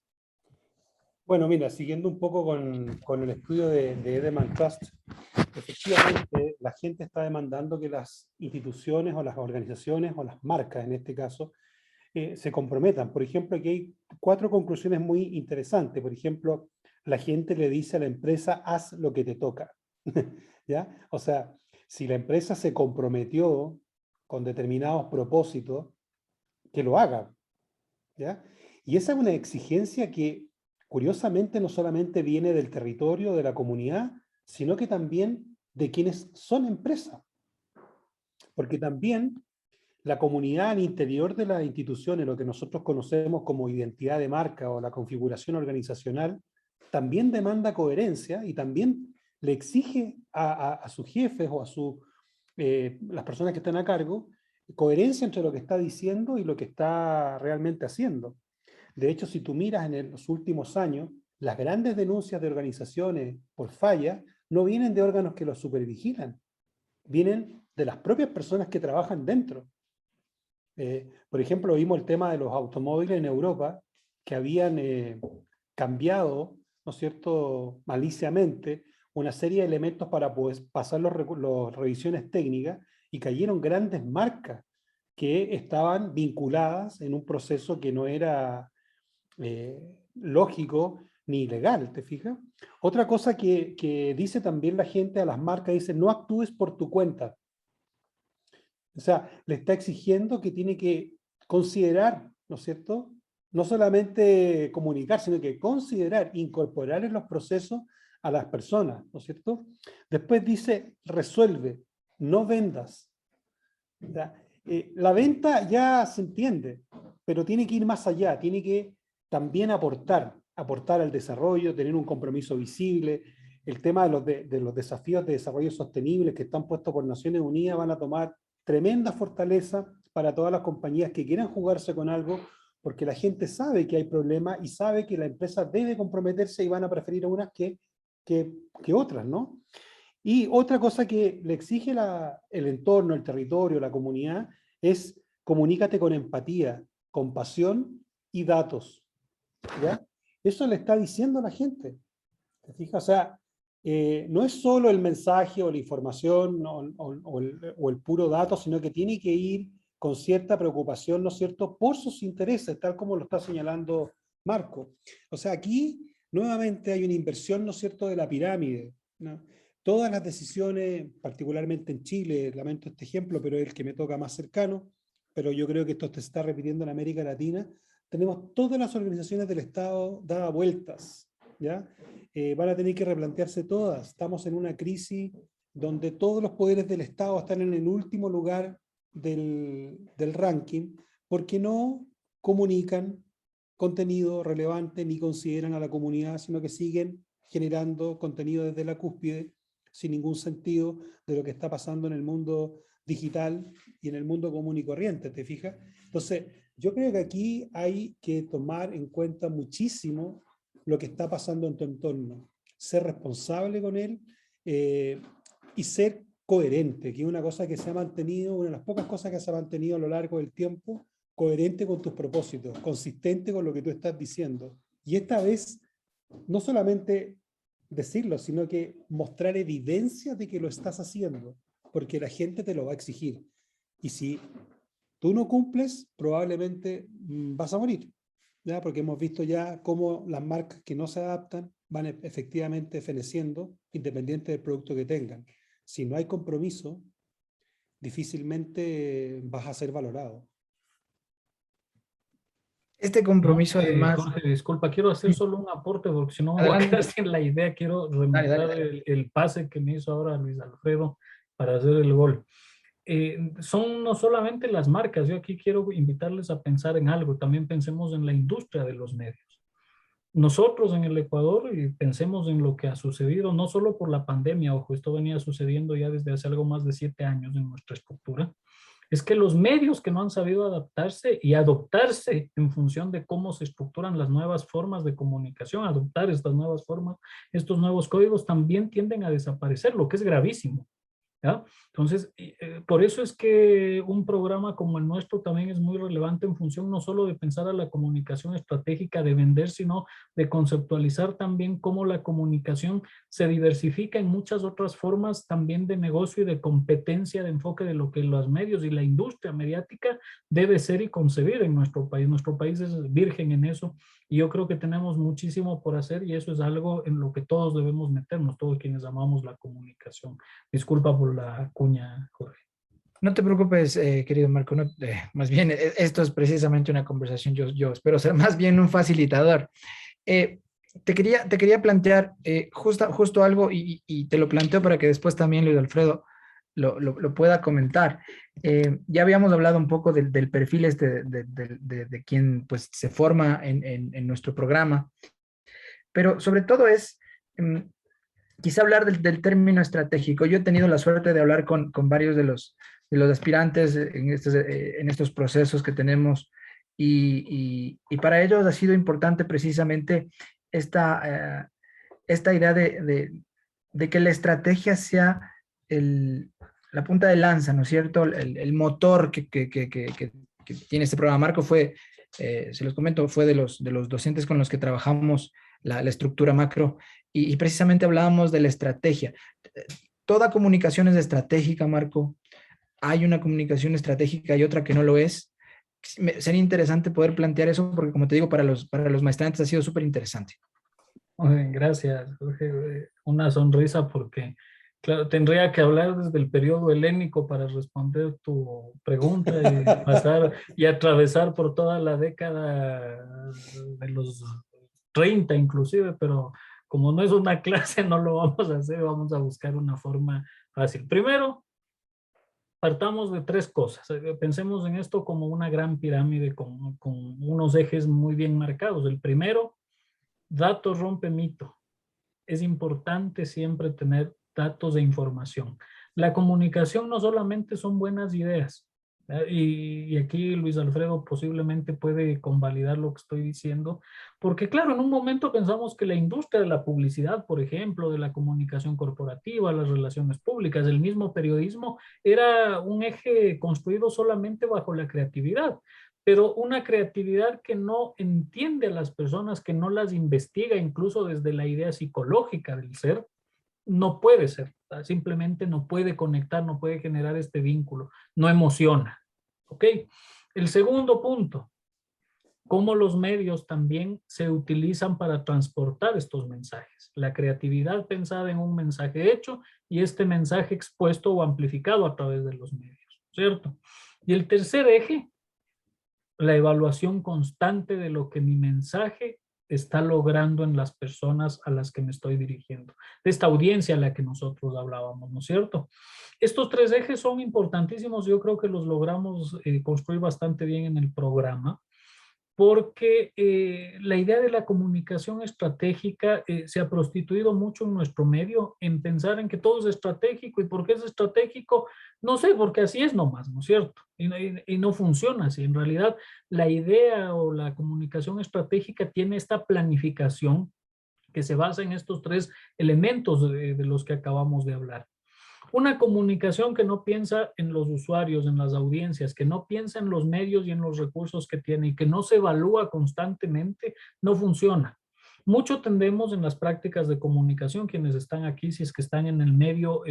Bueno, mira, siguiendo un poco con el estudio de Edelman Trust, efectivamente la gente está demandando que las instituciones o las organizaciones o las marcas, en este caso, se comprometan. Por ejemplo, aquí hay 4 conclusiones muy interesantes. Por ejemplo, la gente le dice a la empresa, haz lo que te toca. ¿Ya? O sea, si la empresa se comprometió con determinados propósitos, que lo haga. ¿Ya? Y esa es una exigencia que, curiosamente, no solamente viene del territorio, de la comunidad, sino que también de quienes son empresas. Porque también la comunidad al interior de las instituciones, lo que nosotros conocemos como identidad de marca o la configuración organizacional, también demanda coherencia y también le exige a sus jefes o a sus las personas que están a cargo, coherencia entre lo que está diciendo y lo que está realmente haciendo. De hecho, si tú miras en los últimos años, las grandes denuncias de organizaciones por falla no vienen de órganos que los supervigilan, vienen de las propias personas que trabajan dentro. Por ejemplo, vimos el tema de los automóviles en Europa, que habían cambiado, ¿no es cierto?, maliciamente, una serie de elementos para poder pasar las revisiones técnicas, y cayeron grandes marcas que estaban vinculadas en un proceso que no era lógico ni legal, ¿te fijas? Otra cosa que dice también la gente a las marcas, dice, no actúes por tu cuenta. O sea, le está exigiendo que tiene que considerar, ¿no es cierto?, no solamente comunicar, sino que considerar, incorporar en los procesos a las personas, ¿no es cierto? Después dice, resuelve, no vendas. O sea, la venta ya se entiende, pero tiene que ir más allá, tiene que también aportar al desarrollo, tener un compromiso visible. El tema de los desafíos de desarrollo sostenible que están puestos por Naciones Unidas van a tomar tremenda fortaleza para todas las compañías que quieran jugarse con algo, porque la gente sabe que hay problemas y sabe que la empresa debe comprometerse, y van a preferir a unas que otras, ¿no? Y otra cosa que le exige el entorno, el territorio, la comunidad, es comunícate con empatía, compasión y datos, ¿ya? Eso le está diciendo a la gente, ¿te fijas? O sea, no es solo el mensaje o la información o el puro dato, sino que tiene que ir con cierta preocupación, ¿no es cierto?, por sus intereses, tal como lo está señalando Marco. O sea, aquí nuevamente hay una inversión, ¿no es cierto?, de la pirámide, ¿no? Todas las decisiones, particularmente en Chile, lamento este ejemplo, pero es el que me toca más cercano, pero yo creo que esto se está repitiendo en América Latina, tenemos todas las organizaciones del Estado dadas vueltas, ¿ya? Van a tener que replantearse todas. Estamos en una crisis donde todos los poderes del Estado están en el último lugar del ranking, porque no comunican contenido relevante ni consideran a la comunidad, sino que siguen generando contenido desde la cúspide, sin ningún sentido de lo que está pasando en el mundo digital y en el mundo común y corriente, ¿te fijas? Entonces, yo creo que aquí hay que tomar en cuenta muchísimo lo que está pasando en tu entorno, ser responsable con él y ser coherente, que es una cosa que se ha mantenido, una de las pocas cosas que se ha mantenido a lo largo del tiempo, coherente con tus propósitos, consistente con lo que tú estás diciendo. Y esta vez, no solamente decirlo, sino que mostrar evidencia de que lo estás haciendo, porque la gente te lo va a exigir. Y si tú no cumples, probablemente vas a morir, ¿ya? Porque hemos visto ya cómo las marcas que no se adaptan van efectivamente feneciendo, independiente del producto que tengan. Si no hay compromiso, difícilmente vas a ser valorado. Este compromiso, No, además... Jorge, disculpa, quiero hacer solo un aporte, porque si no me voy a Adelante. quedar sin la idea. Quiero remontar el pase que me hizo ahora Luis Alfredo para hacer el gol. Son no solamente las marcas, yo aquí quiero invitarles a pensar en algo, también pensemos en la industria de los medios. Nosotros en el Ecuador, y pensemos en lo que ha sucedido, no solo por la pandemia, ojo, esto venía sucediendo ya desde hace algo más de 7 años en nuestra estructura, es que los medios que no han sabido adaptarse y adoptarse en función de cómo se estructuran las nuevas formas de comunicación, adoptar estas nuevas formas, estos nuevos códigos, también tienden a desaparecer, lo que es gravísimo, ¿ya? Entonces, por eso es que un programa como el nuestro también es muy relevante en función no solo de pensar a la comunicación estratégica, de vender, sino de conceptualizar también cómo la comunicación se diversifica en muchas otras formas también de negocio y de competencia, de enfoque de lo que los medios y la industria mediática debe ser y concebir en nuestro país. Nuestro país es virgen en eso y yo creo que tenemos muchísimo por hacer, y eso es algo en lo que todos debemos meternos, todos quienes amamos la comunicación. Disculpa por la cuña, Jorge. No te preocupes, querido Marco, no, más bien esto es precisamente una conversación, yo espero ser más bien un facilitador. Te quería plantear justo algo, y te lo planteo para que después también Luis Alfredo lo pueda comentar. Ya habíamos hablado un poco del perfil de quien pues, se forma en nuestro programa, pero sobre todo es quizá hablar del término estratégico. Yo he tenido la suerte de hablar con varios de los aspirantes en estos procesos que tenemos y para ellos ha sido importante precisamente esta idea de que la estrategia sea la punta de lanza, ¿no es cierto? El motor que tiene este programa. Marco fue, se los comento, fue de los docentes con los que trabajamos la estructura macro y precisamente hablábamos de la estrategia. Toda comunicación es estratégica, Marco. Hay una comunicación estratégica y otra que no lo es. Sería interesante poder plantear eso porque, como te digo, para los maestrantes ha sido súper interesante. Gracias, Jorge. Una sonrisa porque, claro, tendría que hablar desde el periodo helénico para responder tu pregunta y pasar y atravesar por toda la década de los 30 inclusive, pero como no es una clase no lo vamos a hacer, vamos a buscar una forma fácil. Primero, partamos de tres cosas. Pensemos en esto como una gran pirámide con unos ejes muy bien marcados. El primero, datos rompe mito. Es importante siempre tener datos e información. La comunicación no solamente son buenas ideas, y aquí Luis Alfredo posiblemente puede convalidar lo que estoy diciendo, porque claro, en un momento pensamos que la industria de la publicidad, por ejemplo, de la comunicación corporativa, las relaciones públicas, el mismo periodismo, era un eje construido solamente bajo la creatividad, pero una creatividad que no entiende a las personas, que no las investiga incluso desde la idea psicológica del ser, no puede ser, simplemente no puede conectar, no puede generar este vínculo, no emociona. ¿Ok? El segundo punto, cómo los medios también se utilizan para transportar estos mensajes. La creatividad pensada en un mensaje hecho y este mensaje expuesto o amplificado a través de los medios, ¿cierto? Y el tercer eje, la evaluación constante de lo que mi mensaje está logrando en las personas a las que me estoy dirigiendo, de esta audiencia a la que nosotros hablábamos, ¿no es cierto? Estos tres ejes son importantísimos, yo creo que los logramos construir bastante bien en el programa, porque la idea de la comunicación estratégica se ha prostituido mucho en nuestro medio en pensar en que todo es estratégico. ¿Y por qué es estratégico? No sé, porque así es nomás, ¿no es cierto? Y no funciona así. En realidad, la idea o la comunicación estratégica tiene esta planificación que se basa en estos tres elementos de los que acabamos de hablar. Una comunicación que no piensa en los usuarios, en las audiencias, que no piensa en los medios y en los recursos que tiene y que no se evalúa constantemente, no funciona. Mucho tendemos en las prácticas de comunicación, quienes están aquí, si es que están en el medio,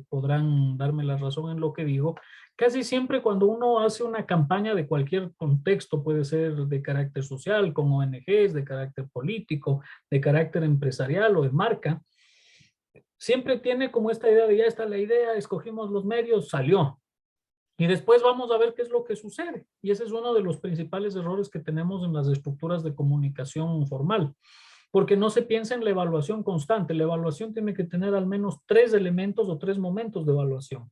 podrán darme la razón en lo que digo. Casi siempre cuando uno hace una campaña de cualquier contexto, puede ser de carácter social, con ONGs, de carácter político, de carácter empresarial o de marca, siempre tiene como esta idea de ya está la idea, escogimos los medios, salió. Y después vamos a ver qué es lo que sucede. Y ese es uno de los principales errores que tenemos en las estructuras de comunicación formal. Porque no se piensa en la evaluación constante. La evaluación tiene que tener al menos 3 elementos o 3 momentos de evaluación.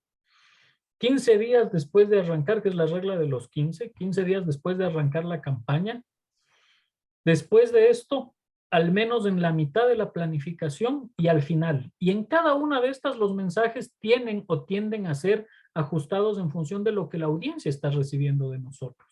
15 días después de arrancar, que es la regla de los 15 días después de arrancar la campaña. Después de esto, al menos en la mitad de la planificación y al final. Y en cada una de estas los mensajes tienen o tienden a ser ajustados en función de lo que la audiencia está recibiendo de nosotros.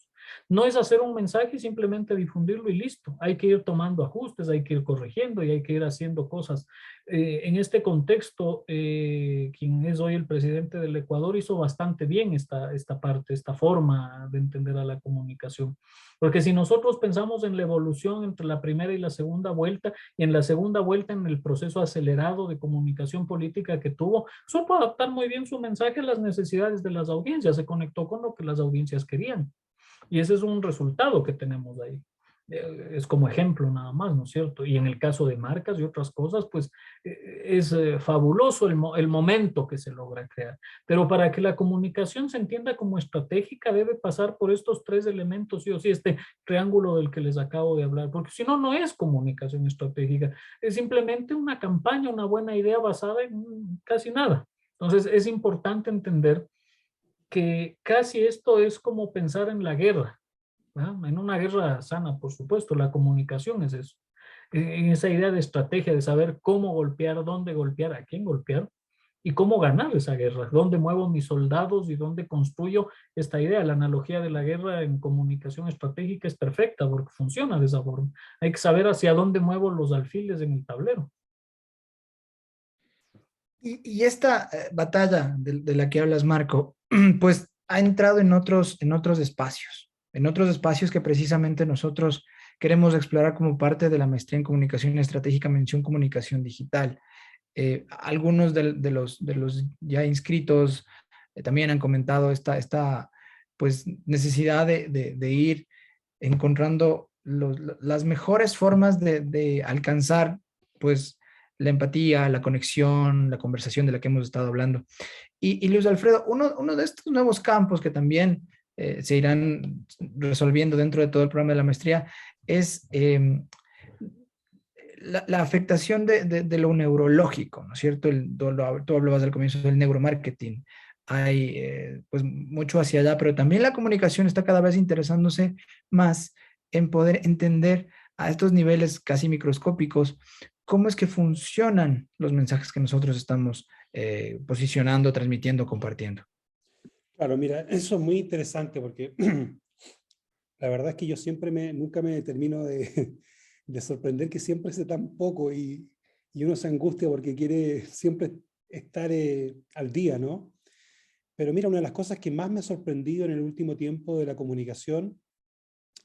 No es hacer un mensaje y simplemente difundirlo y listo. Hay que ir tomando ajustes, hay que ir corrigiendo y hay que ir haciendo cosas. En este contexto, quien es hoy el presidente del Ecuador hizo bastante bien esta parte, esta forma de entender a la comunicación. Porque si nosotros pensamos en la evolución entre la primera y la segunda vuelta, y en la segunda vuelta en el proceso acelerado de comunicación política que tuvo, supo adaptar muy bien su mensaje a las necesidades de las audiencias, se conectó con lo que las audiencias querían. Y ese es un resultado que tenemos ahí. Es como ejemplo nada más, ¿no es cierto? Y en el caso de marcas y otras cosas, pues es fabuloso el momento que se logra crear. Pero para que la comunicación se entienda como estratégica, debe pasar por estos 3 elementos, sí o sí, este triángulo del que les acabo de hablar, porque si no, no es comunicación estratégica, es simplemente una campaña, una buena idea basada en casi nada. Entonces, es importante entender que casi esto es como pensar en la guerra, ¿verdad? En una guerra sana, por supuesto, la comunicación es eso. en esa idea de estrategia, de saber cómo golpear, dónde golpear, a quién golpear y cómo ganar esa guerra, dónde muevo mis soldados y dónde construyo esta idea. La analogía de la guerra en comunicación estratégica es perfecta porque funciona de esa forma. Hay que saber hacia dónde muevo los alfiles en el tablero. Y esta batalla de la que hablas, Marco, pues ha entrado en otros espacios que precisamente nosotros queremos explorar como parte de la maestría en comunicación estratégica, mención comunicación digital. Algunos de los ya inscritos también han comentado esta pues, necesidad de ir encontrando las mejores formas de alcanzar pues, la empatía, la conexión, la conversación de la que hemos estado hablando. Y Luis Alfredo, uno de estos nuevos campos que también se irán resolviendo dentro de todo el programa de la maestría es la afectación de lo neurológico, ¿no es cierto? Tú hablabas al comienzo del neuromarketing. Hay pues mucho hacia allá, pero también la comunicación está cada vez interesándose más en poder entender a estos niveles casi microscópicos cómo es que funcionan los mensajes que nosotros estamos posicionando, transmitiendo, compartiendo. Claro, mira, eso es muy interesante porque la verdad es que yo nunca me termino de sorprender que siempre sé tan poco y uno se angustia porque quiere siempre estar al día, ¿no? Pero mira, una de las cosas que más me ha sorprendido en el último tiempo de la comunicación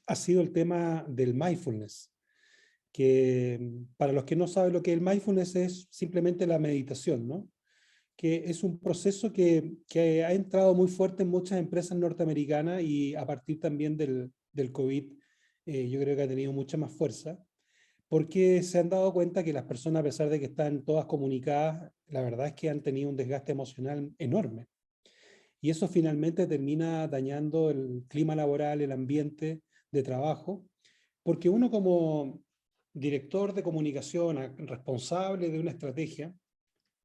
ha sido el tema del mindfulness, que para los que no saben lo que es el mindfulness es simplemente la meditación, ¿no? Que es un proceso que ha entrado muy fuerte en muchas empresas norteamericanas y a partir también del COVID yo creo que ha tenido mucha más fuerza, porque se han dado cuenta que las personas, a pesar de que están todas comunicadas, la verdad es que han tenido un desgaste emocional enorme. Y eso finalmente termina dañando el clima laboral, el ambiente de trabajo, porque uno como director de comunicación, responsable de una estrategia,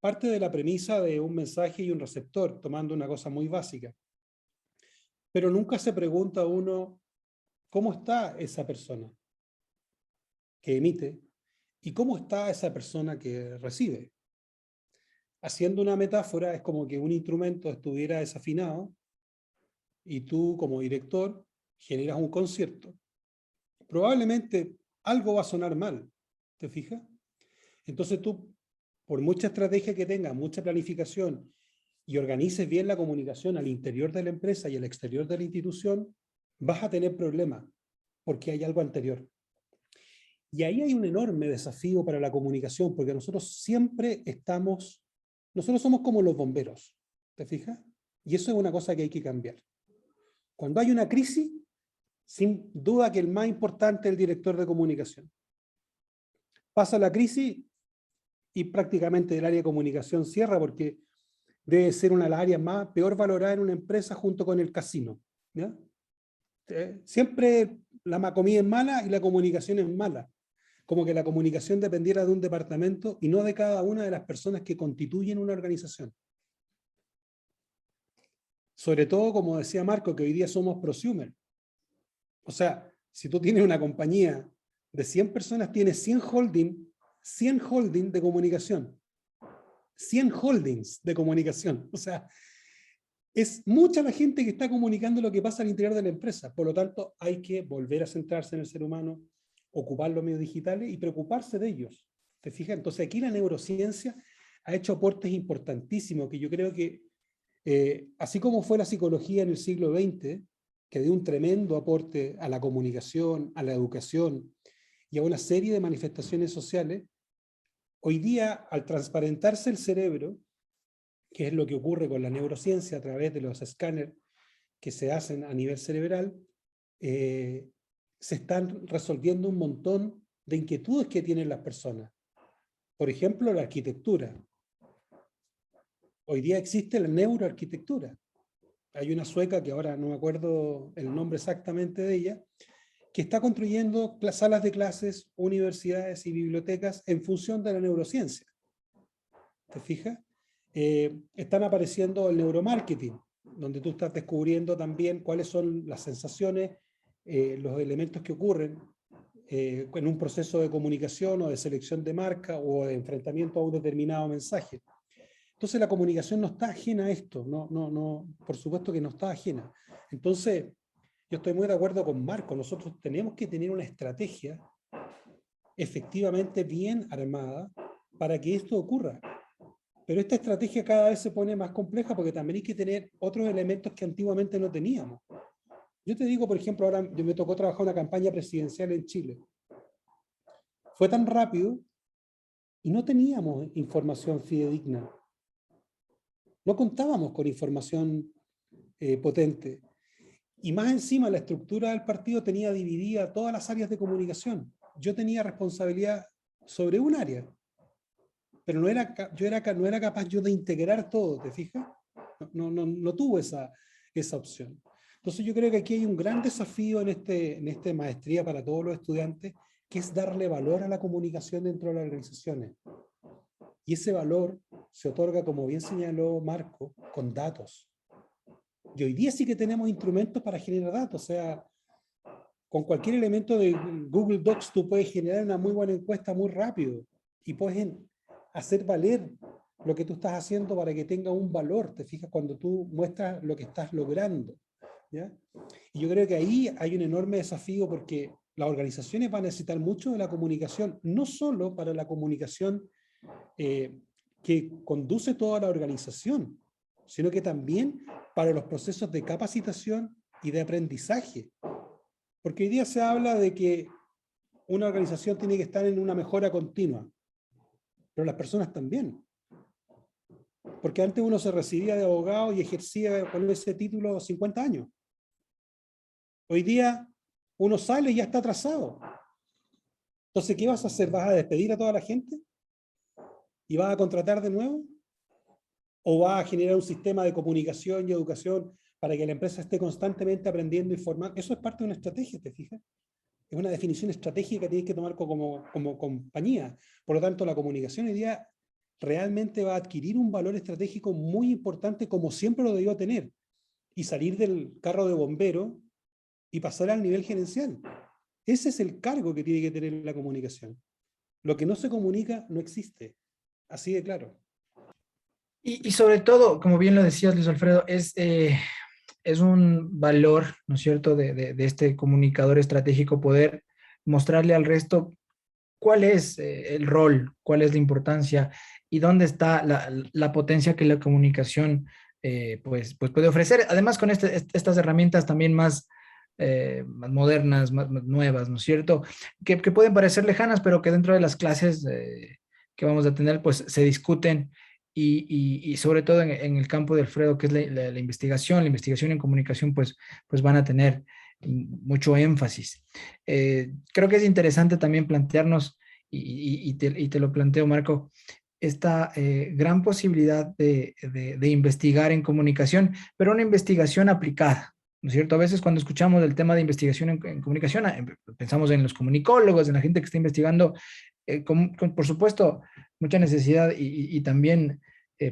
parte de la premisa de un mensaje y un receptor, tomando una cosa muy básica. Pero nunca se pregunta uno, ¿cómo está esa persona que emite? ¿Y cómo está esa persona que recibe? Haciendo una metáfora, es como que un instrumento estuviera desafinado y tú como director generas un concierto. Probablemente algo va a sonar mal, ¿te fijas? Entonces tú, por mucha estrategia que tengas, mucha planificación y organices bien la comunicación al interior de la empresa y al exterior de la institución, vas a tener problemas porque hay algo anterior. Y ahí hay un enorme desafío para la comunicación, porque nosotros somos como los bomberos, ¿te fijas? Y eso es una cosa que hay que cambiar. Cuando hay una crisis, sin duda que el más importante es el director de comunicación. Pasa la crisis y prácticamente el área de comunicación cierra porque debe ser una de las áreas peor valoradas en una empresa junto con el casino, ¿ya? Siempre la comida es mala y la comunicación es mala. Como que la comunicación dependiera de un departamento y no de cada una de las personas que constituyen una organización. Sobre todo, como decía Marco, que hoy día somos prosumer. O sea, si tú tienes una compañía de 100 personas, tienes 100 holding de comunicación. 100 holdings de comunicación. O sea, es mucha la gente que está comunicando lo que pasa al interior de la empresa. Por lo tanto, hay que volver a centrarse en el ser humano, ocupar los medios digitales y preocuparse de ellos. ¿Te fijas? Entonces aquí la neurociencia ha hecho aportes importantísimos que yo creo que, así como fue la psicología en el siglo XX, que dio un tremendo aporte a la comunicación, a la educación y a una serie de manifestaciones sociales, hoy día, al transparentarse el cerebro, que es lo que ocurre con la neurociencia a través de los escáneres que se hacen a nivel cerebral, se están resolviendo un montón de inquietudes que tienen las personas. Por ejemplo, la arquitectura. Hoy día existe la neuroarquitectura. Hay una sueca, que ahora no me acuerdo el nombre exactamente de ella, que está construyendo salas de clases, universidades y bibliotecas en función de la neurociencia. ¿Te fijas? Están apareciendo el neuromarketing, donde tú estás descubriendo también cuáles son las sensaciones, los elementos que ocurren en un proceso de comunicación o de selección de marca o de enfrentamiento a un determinado mensaje. Entonces la comunicación no está ajena a esto, no, por supuesto que no está ajena. Entonces, yo estoy muy de acuerdo con Marco, nosotros tenemos que tener una estrategia efectivamente bien armada para que esto ocurra. Pero esta estrategia cada vez se pone más compleja porque también hay que tener otros elementos que antiguamente no teníamos. Yo te digo, por ejemplo, ahora me tocó trabajar una campaña presidencial en Chile. Fue tan rápido y no teníamos información fidedigna. No contábamos con información potente. Y más encima, la estructura del partido tenía dividida todas las áreas de comunicación. Yo tenía responsabilidad sobre un área, pero no era capaz yo de integrar todo, ¿te fijas? No tuvo esa opción. Entonces yo creo que aquí hay un gran desafío en esta maestría para todos los estudiantes, que es darle valor a la comunicación dentro de las organizaciones. Y ese valor se otorga, como bien señaló Marco, con datos. Y hoy día sí que tenemos instrumentos para generar datos. O sea, con cualquier elemento de Google Docs tú puedes generar una muy buena encuesta muy rápido. Y puedes hacer valer lo que tú estás haciendo para que tenga un valor. Te fijas cuando tú muestras lo que estás logrando, ¿ya? Y yo creo que ahí hay un enorme desafío porque las organizaciones van a necesitar mucho de la comunicación, no solo para la comunicación que conduce toda la organización, sino que también para los procesos de capacitación y de aprendizaje. Porque hoy día se habla de que una organización tiene que estar en una mejora continua, pero las personas también. Porque antes uno se recibía de abogado y ejercía con ese título 50 años. Hoy día uno sale y ya está atrasado. Entonces, ¿qué vas a hacer? ¿Vas a despedir a toda la gente? ¿Y vas a contratar de nuevo? ¿O vas a generar un sistema de comunicación y educación para que la empresa esté constantemente aprendiendo y formando? Eso es parte de una estrategia, ¿te fijas? Es una definición estratégica que tienes que tomar como compañía. Por lo tanto, la comunicación hoy día realmente va a adquirir un valor estratégico muy importante, como siempre lo debió tener, y salir del carro de bombero y pasar al nivel gerencial. Ese es el cargo que tiene que tener la comunicación. Lo que no se comunica no existe. Así de claro. Y sobre todo, como bien lo decías, Luis Alfredo, es un valor, ¿no es cierto?, de este comunicador estratégico poder mostrarle al resto cuál es el rol, cuál es la importancia y dónde está la potencia que la comunicación pues puede ofrecer. Además, con estas herramientas también más modernas, más nuevas, ¿no es cierto?, que pueden parecer lejanas, pero que dentro de las clases que vamos a tener, pues se discuten y sobre todo en el campo de Alfredo, que es la investigación en comunicación, pues van a tener mucho énfasis. Creo que es interesante también plantearnos, y te lo planteo, Marco, esta gran posibilidad de investigar en comunicación, pero una investigación aplicada, ¿no es cierto? A veces cuando escuchamos el tema de investigación en comunicación, pensamos en los comunicólogos, en la gente que está investigando, por supuesto, mucha necesidad y también,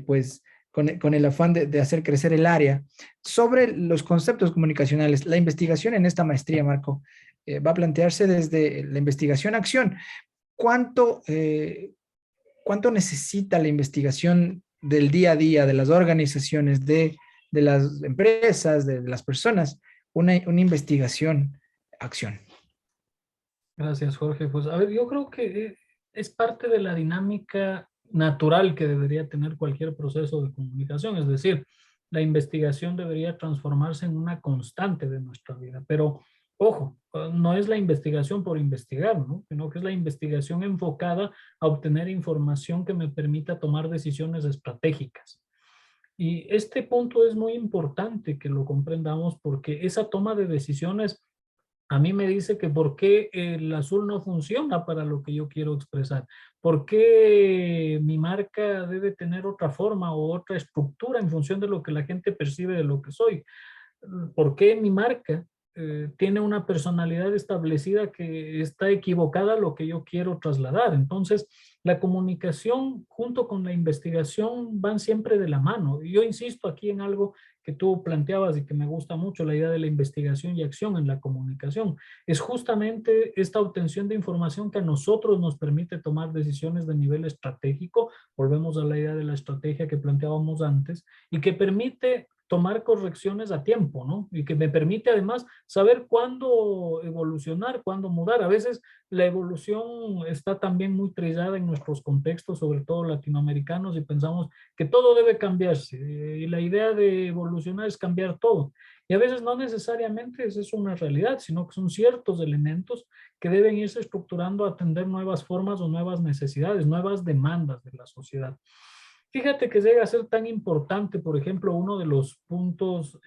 pues, con el afán de hacer crecer el área. Sobre los conceptos comunicacionales, la investigación en esta maestría, Marco, va a plantearse desde la investigación-acción. ¿Cuánto necesita la investigación del día a día de las organizaciones, de las empresas, de las personas, una investigación-acción? Gracias, Jorge. Pues a ver, yo creo que es parte de la dinámica natural que debería tener cualquier proceso de comunicación. Es decir, la investigación debería transformarse en una constante de nuestra vida. Pero, ojo, no es la investigación por investigar, ¿no?, sino que es la investigación enfocada a obtener información que me permita tomar decisiones estratégicas. Y este punto es muy importante que lo comprendamos porque esa toma de decisiones a mí me dice que por qué el azul no funciona para lo que yo quiero expresar, por qué mi marca debe tener otra forma o otra estructura en función de lo que la gente percibe de lo que soy, por qué mi marca tiene una personalidad establecida que está equivocada a lo que yo quiero trasladar. Entonces, La comunicación junto con la investigación van siempre de la mano. Y yo insisto aquí en algo que tú planteabas y que me gusta mucho, la idea de la investigación y acción en la comunicación. Es justamente esta obtención de información que a nosotros nos permite tomar decisiones de nivel estratégico. Volvemos a la idea de la estrategia que planteábamos antes y que permite tomar correcciones a tiempo, ¿no? Y que me permite además saber cuándo evolucionar, cuándo mudar. A veces la evolución está también muy trillada en nuestros contextos, sobre todo latinoamericanos, y pensamos que todo debe cambiarse. Y la idea de evolucionar es cambiar todo. Y a veces no necesariamente es eso una realidad, sino que son ciertos elementos que deben irse estructurando a atender nuevas formas o nuevas necesidades, nuevas demandas de la sociedad. Fíjate que llega a ser tan importante, por ejemplo, uno de los puntos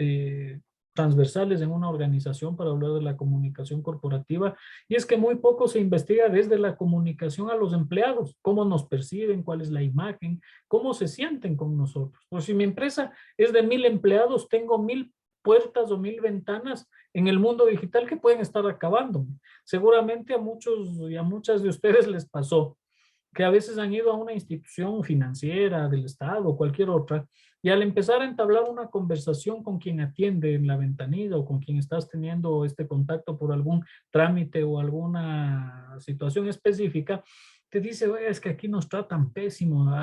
transversales en una organización para hablar de la comunicación corporativa, y es que muy poco se investiga desde la comunicación a los empleados, cómo nos perciben, cuál es la imagen, cómo se sienten con nosotros. Pues si mi empresa es de 1000 empleados, tengo 1000 puertas o 1000 ventanas en el mundo digital que pueden estar acabando. Seguramente a muchos y a muchas de ustedes les pasó que a veces han ido a una institución financiera del Estado o cualquier otra, y al empezar a entablar una conversación con quien atiende en la ventanilla o con quien estás teniendo este contacto por algún trámite o alguna situación específica, te dice, oye, es que aquí nos tratan pésimo,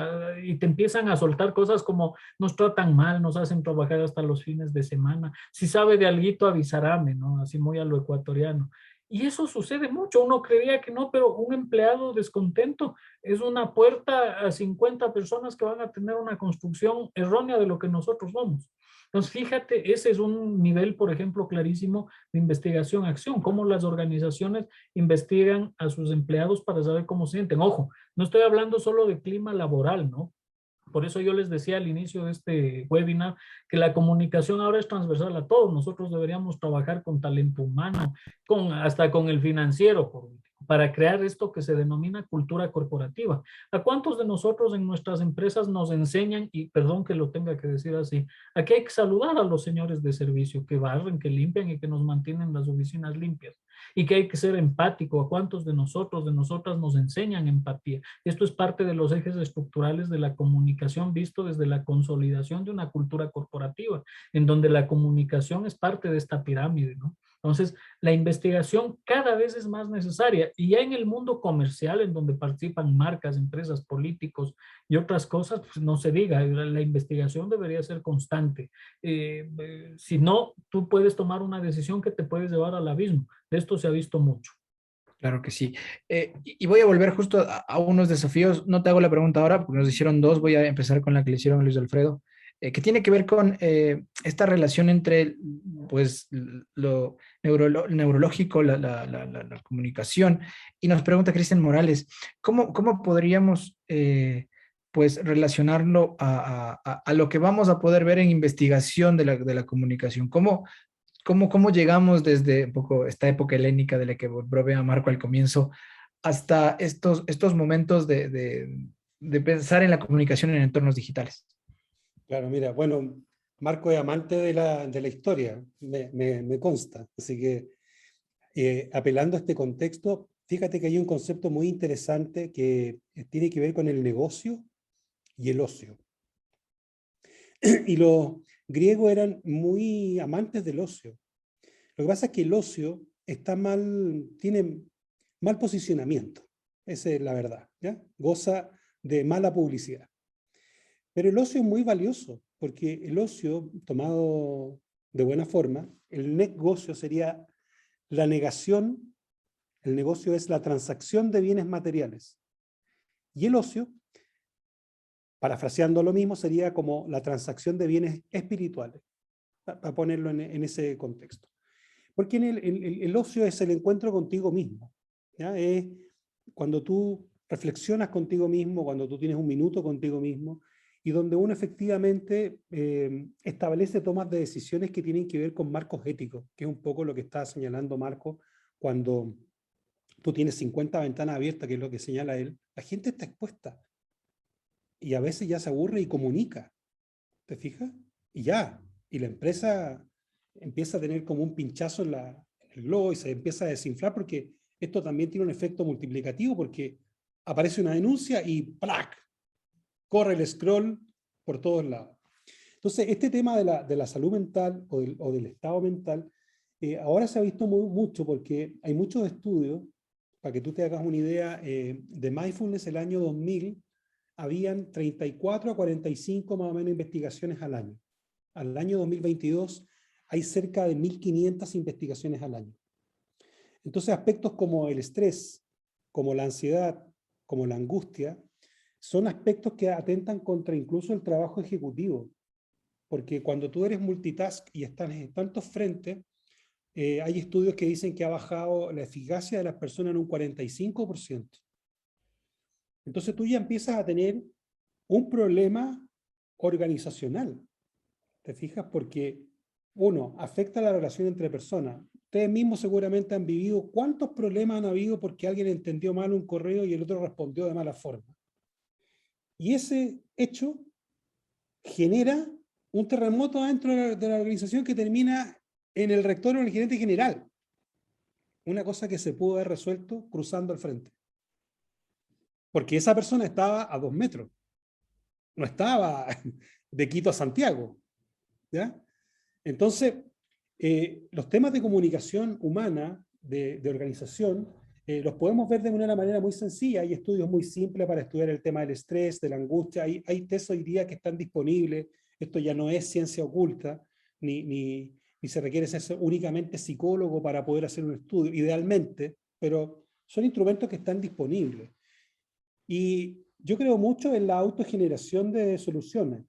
y te empiezan a soltar cosas como nos tratan mal, nos hacen trabajar hasta los fines de semana, si sabe de alguito avisaráme, ¿no? Así muy a lo ecuatoriano. Y eso sucede mucho, uno creería que no, pero un empleado descontento es una puerta a 50 personas que van a tener una construcción errónea de lo que nosotros somos. Entonces, fíjate, ese es un nivel, por ejemplo, clarísimo de investigación-acción, cómo las organizaciones investigan a sus empleados para saber cómo se sienten. Ojo, no estoy hablando solo de clima laboral, ¿no? Por eso yo les decía al inicio de este webinar que la comunicación ahora es transversal a todos. Nosotros deberíamos trabajar con talento humano, hasta con el financiero, para crear esto que se denomina cultura corporativa. ¿A cuántos de nosotros en nuestras empresas nos enseñan, y perdón que lo tenga que decir así, a que hay que saludar a los señores de servicio que barren, que limpian y que nos mantienen las oficinas limpias? Y que hay que ser empático? ¿A cuántos de nosotros, de nosotras nos enseñan empatía? Esto es parte de los ejes estructurales de la comunicación visto desde la consolidación de una cultura corporativa, en donde la comunicación es parte de esta pirámide, ¿no? Entonces, la investigación cada vez es más necesaria, y ya en el mundo comercial, en donde participan marcas, empresas, políticos y otras cosas, pues no se diga, la investigación debería ser constante. Si no, tú puedes tomar una decisión que te puede llevar al abismo. De esto se ha visto mucho. Claro que sí. Y voy a volver justo a unos desafíos. No te hago la pregunta ahora porque nos hicieron dos. Voy a empezar con la que le hicieron a Luis Alfredo, que tiene que ver con esta relación entre pues, lo neurológico, la comunicación. Y nos pregunta Cristian Morales, ¿cómo podríamos pues, relacionarlo a lo que vamos a poder ver en investigación de la comunicación? ¿Cómo llegamos desde un poco esta época helénica de la que provee a Marco al comienzo hasta estos momentos de pensar en la comunicación en entornos digitales? Claro, mira, bueno, Marco es amante de la historia, me consta. Así que, apelando a este contexto, fíjate que hay un concepto muy interesante que tiene que ver con el negocio y el ocio. Y los griegos eran muy amantes del ocio. Lo que pasa es que el ocio tiene mal posicionamiento, esa es la verdad, ¿ya? Goza de mala publicidad. Pero el ocio es muy valioso, porque el ocio, tomado de buena forma, el negocio sería la negación, el negocio es la transacción de bienes materiales. Y el ocio, parafraseando lo mismo, sería como la transacción de bienes espirituales, para ponerlo en ese contexto. Porque el ocio es el encuentro contigo mismo, ¿ya? Es cuando tú reflexionas contigo mismo, cuando tú tienes un minuto contigo mismo, y donde uno efectivamente establece tomas de decisiones que tienen que ver con marcos éticos, que es un poco lo que está señalando Marco cuando tú tienes 50 ventanas abiertas, que es lo que señala él. La gente está expuesta y a veces ya se aburre y comunica, ¿te fijas? Y ya, y la empresa empieza a tener como un pinchazo en el globo y se empieza a desinflar, porque esto también tiene un efecto multiplicativo, porque aparece una denuncia y ¡plac! Corre el scroll por todos lados. Entonces, este tema de la salud mental o del estado mental, ahora se ha visto mucho porque hay muchos estudios, para que tú te hagas una idea, de mindfulness el año 2000, habían 34 a 45 más o menos investigaciones al año. Al año 2022 hay cerca de 1.500 investigaciones al año. Entonces, aspectos como el estrés, como la ansiedad, como la angustia, son aspectos que atentan contra incluso el trabajo ejecutivo. Porque cuando tú eres multitask y estás en tantos frentes, hay estudios que dicen que ha bajado la eficacia de las personas en un 45%. Entonces tú ya empiezas a tener un problema organizacional. ¿Te fijas? Porque, uno, afecta la relación entre personas. Ustedes mismos seguramente han vivido cuántos problemas han habido porque alguien entendió mal un correo y el otro respondió de mala forma. Y ese hecho genera un terremoto dentro de la organización que termina en el rector o en el gerente general. Una cosa que se pudo haber resuelto cruzando al frente. Porque esa persona estaba a 2 metros. No estaba de Quito a Santiago. ¿Ya? Entonces, los temas de comunicación humana, de organización, los podemos ver de una manera muy sencilla. Hay estudios muy simples para estudiar el tema del estrés, de la angustia. Hay test hoy día que están disponibles. Esto ya no es ciencia oculta, ni se requiere ser únicamente psicólogo para poder hacer un estudio, idealmente, pero son instrumentos que están disponibles. Y yo creo mucho en la autogeneración de soluciones,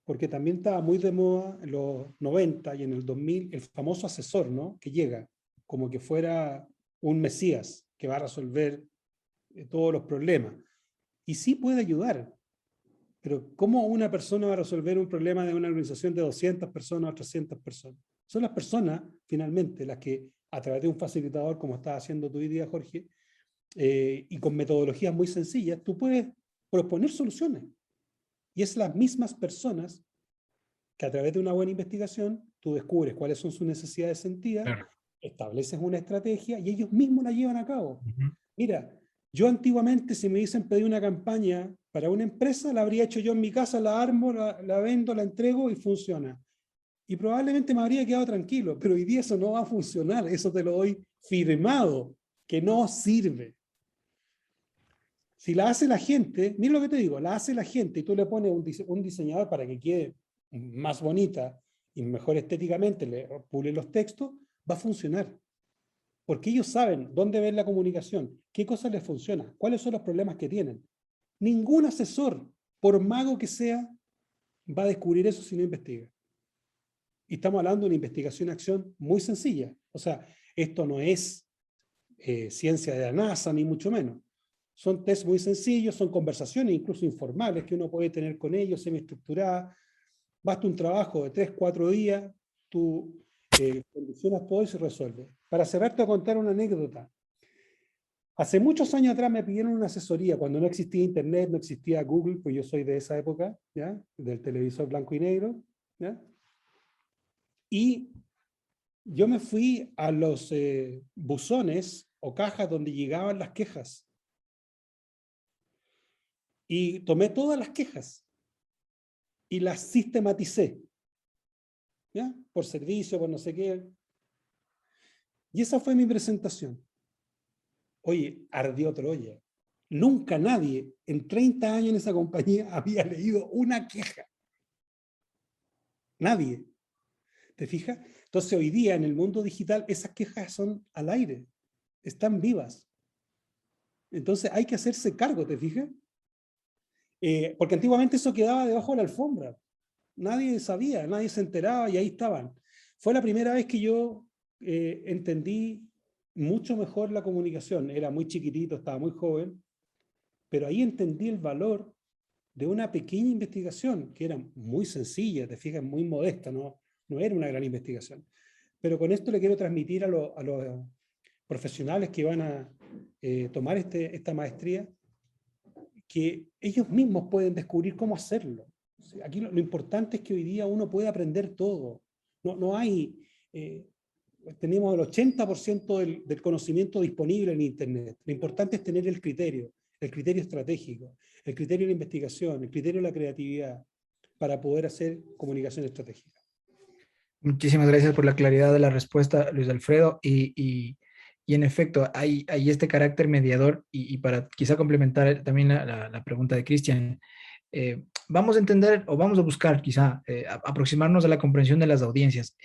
porque también estaba muy de moda en los 90 y en el 2000 el famoso asesor, ¿no? Que llega como que fuera un mesías que va a resolver todos los problemas. Y sí puede ayudar, pero ¿cómo una persona va a resolver un problema de una organización de 200 personas o 300 personas? Son las personas, finalmente, las que, a través de un facilitador, como estás haciendo tú hoy día, Jorge, y con metodologías muy sencillas, tú puedes proponer soluciones. Y es las mismas personas que a través de una buena investigación, tú descubres cuáles son sus necesidades sentidas, claro, estableces una estrategia y ellos mismos la llevan a cabo. Mira, yo antiguamente, si me dicen pedir una campaña para una empresa, la habría hecho yo en mi casa, la armo, la vendo, la entrego y funciona. Y probablemente me habría quedado tranquilo, pero hoy día eso no va a funcionar, eso te lo doy firmado, que no sirve. Si la hace la gente, mira lo que te digo, la hace la gente y tú le pones un diseñador para que quede más bonita y mejor estéticamente, le pule los textos, va a funcionar. Porque ellos saben dónde ven la comunicación, qué cosas les funciona, cuáles son los problemas que tienen. Ningún asesor, por mago que sea, va a descubrir eso si no investiga. Y estamos hablando de una investigación-acción muy sencilla. O sea, esto no es ciencia de la NASA, ni mucho menos. Son test muy sencillos, son conversaciones incluso informales que uno puede tener con ellos, semiestructuradas. Basta un trabajo de 3, 4 días, tú condicionas todo y se resuelve. Para cerrar, te voy a contar una anécdota. Hace muchos años atrás me pidieron una asesoría, cuando no existía internet, no existía Google, pues yo soy de esa época, ¿ya? Del televisor blanco y negro, ¿ya? Y yo me fui a los buzones o cajas donde llegaban las quejas. Y tomé todas las quejas y las sistematicé, ¿ya? Por servicio, por no sé qué. Y esa fue mi presentación. Oye, ardió Troya. Nunca nadie en 30 años en esa compañía había leído una queja. Nadie. ¿Te fijas? Entonces hoy día en el mundo digital esas quejas son al aire, están vivas. Entonces hay que hacerse cargo, ¿te fijas? Porque antiguamente eso quedaba debajo de la alfombra. Nadie sabía, nadie se enteraba y ahí estaban. Fue la primera vez que yo entendí mucho mejor la comunicación. Era muy chiquitito, estaba muy joven, pero ahí entendí el valor de una pequeña investigación, que era muy sencilla, te fijas, muy modesta, no era una gran investigación. Pero con esto le quiero transmitir a los profesionales que van a tomar esta maestría, que ellos mismos pueden descubrir cómo hacerlo. Aquí lo importante es que hoy día uno puede aprender todo. No hay... tenemos el 80% del conocimiento disponible en Internet. Lo importante es tener el criterio. el criterio estratégico, el criterio de la investigación, el criterio de la creatividad para poder hacer comunicación estratégica. Muchísimas gracias por la claridad de la respuesta, Luis Alfredo. Y en efecto, hay este carácter mediador y para quizá complementar también la pregunta de Cristian, vamos a entender o vamos a buscar quizá aproximarnos a la comprensión de las audiencias.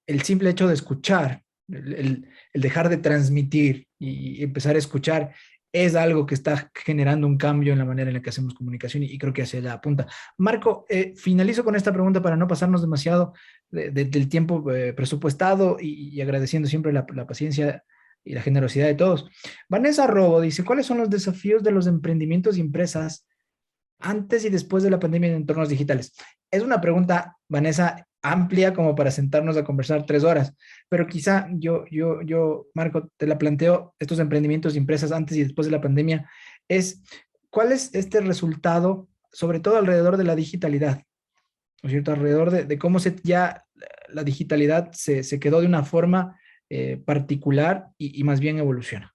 El simple hecho de escuchar, el dejar de transmitir y empezar a escuchar es algo que está generando un cambio en la manera en la que hacemos comunicación y creo que hacia allá apunta. Marco, finalizo con esta pregunta para no pasarnos demasiado del tiempo presupuestado y agradeciendo siempre la paciencia y la generosidad de todos. Vanessa Robo dice, ¿cuáles son los desafíos de los emprendimientos y empresas antes y después de la pandemia en entornos digitales? Es una pregunta, Vanessa, amplia como para sentarnos a conversar 3 horas, pero quizá yo, Marco, te la planteo, estos emprendimientos y empresas antes y después de la pandemia, ¿cuál es este resultado, sobre todo alrededor de la digitalidad? ¿No es cierto? Alrededor de cómo ya la digitalidad se quedó de una forma particular y más bien evoluciona.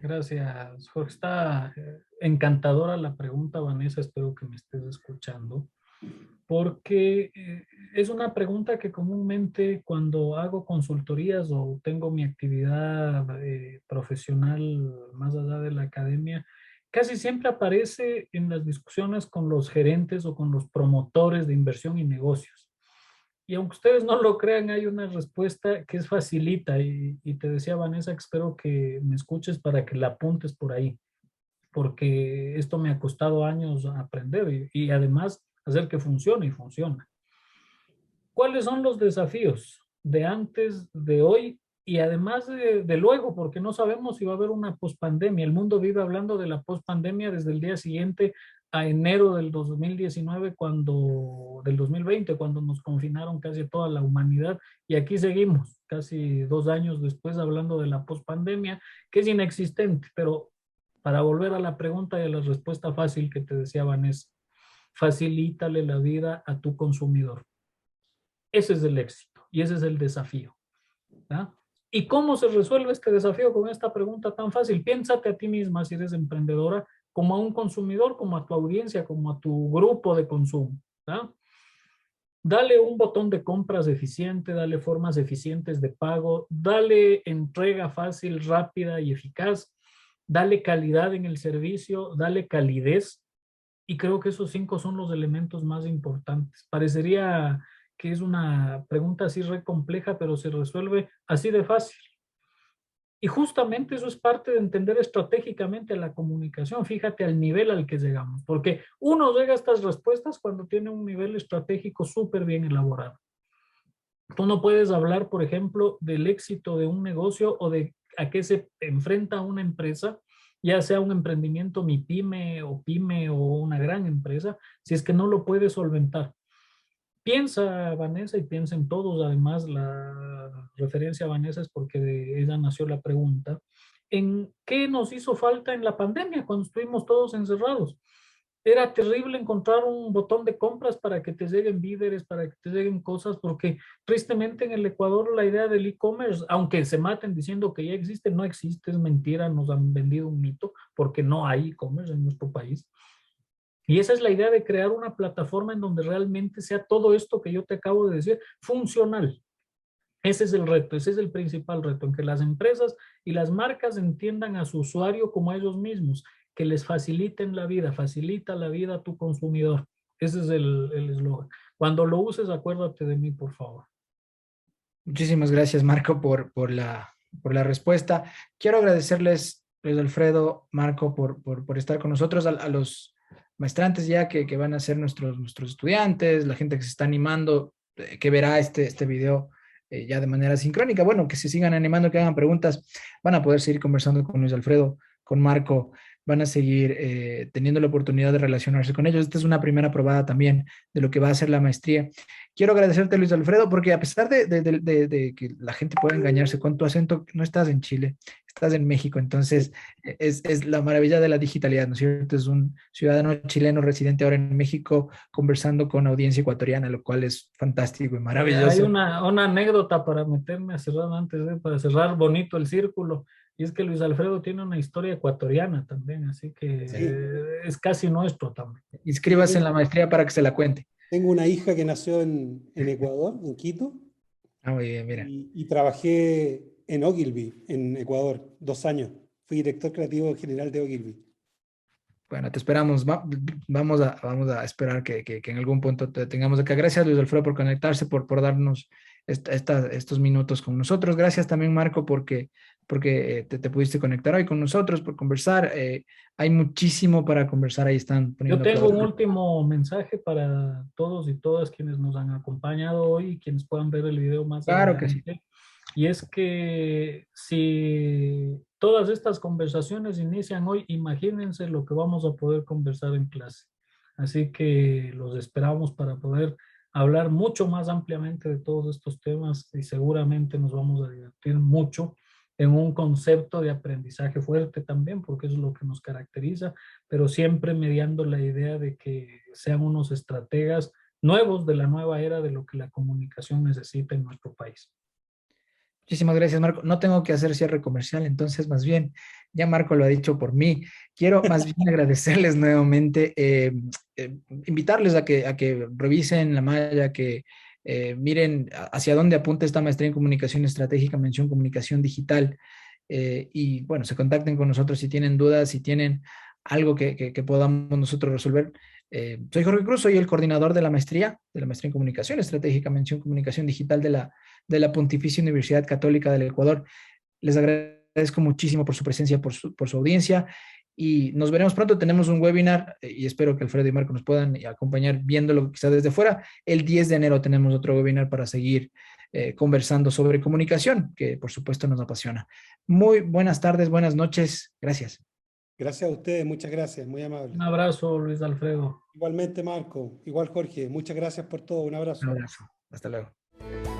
Gracias, Jorge. Está encantadora la pregunta, Vanessa. Espero que me estés escuchando, porque es una pregunta que comúnmente cuando hago consultorías o tengo mi actividad profesional más allá de la academia, casi siempre aparece en las discusiones con los gerentes o con los promotores de inversión y negocios. Y aunque ustedes no lo crean, hay una respuesta que es facilita y te decía, Vanessa, que espero que me escuches para que la apuntes por ahí, porque esto me ha costado años aprender y además hacer que funcione y funciona. ¿Cuáles son los desafíos de antes, de hoy y además de luego? Porque no sabemos si va a haber una pospandemia. El mundo vive hablando de la pospandemia desde el día siguiente a enero del 2019, del 2020, cuando nos confinaron casi toda la humanidad, y aquí seguimos, casi 2 años después, hablando de la pospandemia, que es inexistente. Pero para volver a la pregunta y a la respuesta fácil que te decía Vanessa, facilítale la vida a tu consumidor. Ese es el éxito y ese es el desafío, ¿verdad? ¿Y cómo se resuelve este desafío con esta pregunta tan fácil? Piénsate a ti misma, si eres emprendedora, como a un consumidor, como a tu audiencia, como a tu grupo de consumo, ¿verdad? Dale un botón de compras eficiente, dale formas eficientes de pago, dale entrega fácil, rápida y eficaz, dale calidad en el servicio, dale calidez. Y creo que esos 5 son los elementos más importantes. Parecería que es una pregunta así re compleja, pero se resuelve así de fácil. Y justamente eso es parte de entender estratégicamente la comunicación. Fíjate al nivel al que llegamos, porque uno llega a estas respuestas cuando tiene un nivel estratégico súper bien elaborado. Tú no puedes hablar, por ejemplo, del éxito de un negocio o de a qué se enfrenta una empresa, ya sea un emprendimiento MIPYME o una gran empresa, si es que no lo puedes solventar. Piensa, Vanessa, y piensen todos, además la referencia a Vanessa es porque de ella nació la pregunta, ¿en qué nos hizo falta en la pandemia cuando estuvimos todos encerrados? Era terrible encontrar un botón de compras para que te lleguen víveres, para que te lleguen cosas, porque tristemente en el Ecuador la idea del e-commerce, aunque se maten diciendo que ya existe, no existe, es mentira, nos han vendido un mito, porque no hay e-commerce en nuestro país. Y esa es la idea de crear una plataforma en donde realmente sea todo esto que yo te acabo de decir funcional. Ese es el reto, ese es el principal reto, en que las empresas y las marcas entiendan a su usuario como a ellos mismos, que les faciliten la vida, facilita la vida a tu consumidor. Ese es el eslogan. Cuando lo uses, acuérdate de mí, por favor. Muchísimas gracias, Marco, por la respuesta. Quiero agradecerles, Luis Alfredo, Marco, por estar con nosotros, a los maestrantes ya que van a ser nuestros estudiantes, la gente que se está animando, que verá este video ya de manera sincrónica. Bueno, que se sigan animando, que hagan preguntas, van a poder seguir conversando con Luis Alfredo, con Marco, van a seguir teniendo la oportunidad de relacionarse con ellos. Esta es una primera probada también de lo que va a ser la maestría. Quiero agradecerte, Luis Alfredo, porque a pesar de que la gente pueda engañarse con tu acento, no estás en Chile, estás en México. Entonces, es la maravilla de la digitalidad, ¿no es cierto? Es un ciudadano chileno residente ahora en México conversando con audiencia ecuatoriana, lo cual es fantástico y maravilloso. Hay una anécdota para meterme a cerrar para cerrar bonito el círculo. Y es que Luis Alfredo tiene una historia ecuatoriana también, así que Sí. es casi nuestro también. Inscríbase en la maestría para que se la cuente. Tengo una hija que nació en Ecuador, en Quito, Ah, muy bien, mira. y trabajé en Ogilvy, en Ecuador, 2 años. Fui director creativo general de Ogilvy. Bueno, te esperamos. Vamos a esperar que en algún punto te tengamos acá. Gracias, Luis Alfredo, por conectarse, por darnos estos minutos con nosotros. Gracias también, Marco, porque te pudiste conectar hoy con nosotros, por conversar. Hay muchísimo para conversar. Ahí están Yo poniendo tengo un aplausos. último mensaje para todos y todas quienes nos han acompañado hoy y quienes puedan ver el video más Claro que sí. adelante. Y es que si todas estas conversaciones inician hoy, imagínense lo que vamos a poder conversar en clase. Así que los esperamos para poder hablar mucho más ampliamente de todos estos temas y seguramente nos vamos a divertir mucho en un concepto de aprendizaje fuerte también, porque eso es lo que nos caracteriza, pero siempre mediando la idea de que sean unos estrategas nuevos de la nueva era de lo que la comunicación necesita en nuestro país. Muchísimas gracias, Marco. No tengo que hacer cierre comercial, entonces más bien, ya Marco lo ha dicho por mí. Quiero más bien agradecerles nuevamente, invitarles a que revisen la malla, que miren hacia dónde apunta esta maestría en comunicación estratégica, mención comunicación digital, y bueno, se contacten con nosotros si tienen dudas, si tienen algo que podamos nosotros resolver. Soy Jorge Cruz, soy el coordinador de la maestría en comunicación estratégica, mención comunicación digital de la Pontificia Universidad Católica del Ecuador. Les agradezco muchísimo por su presencia, por su audiencia, y nos veremos pronto. Tenemos un webinar y espero que Alfredo y Marco nos puedan acompañar viéndolo quizá desde fuera. El 10 de enero tenemos otro webinar para seguir conversando sobre comunicación, que por supuesto nos apasiona. Muy buenas tardes, buenas noches. Gracias. Gracias a ustedes, muchas gracias, muy amable. Un abrazo, Luis Alfredo. Igualmente, Marco, igual Jorge, muchas gracias por todo, un Un abrazo. abrazo. Hasta luego.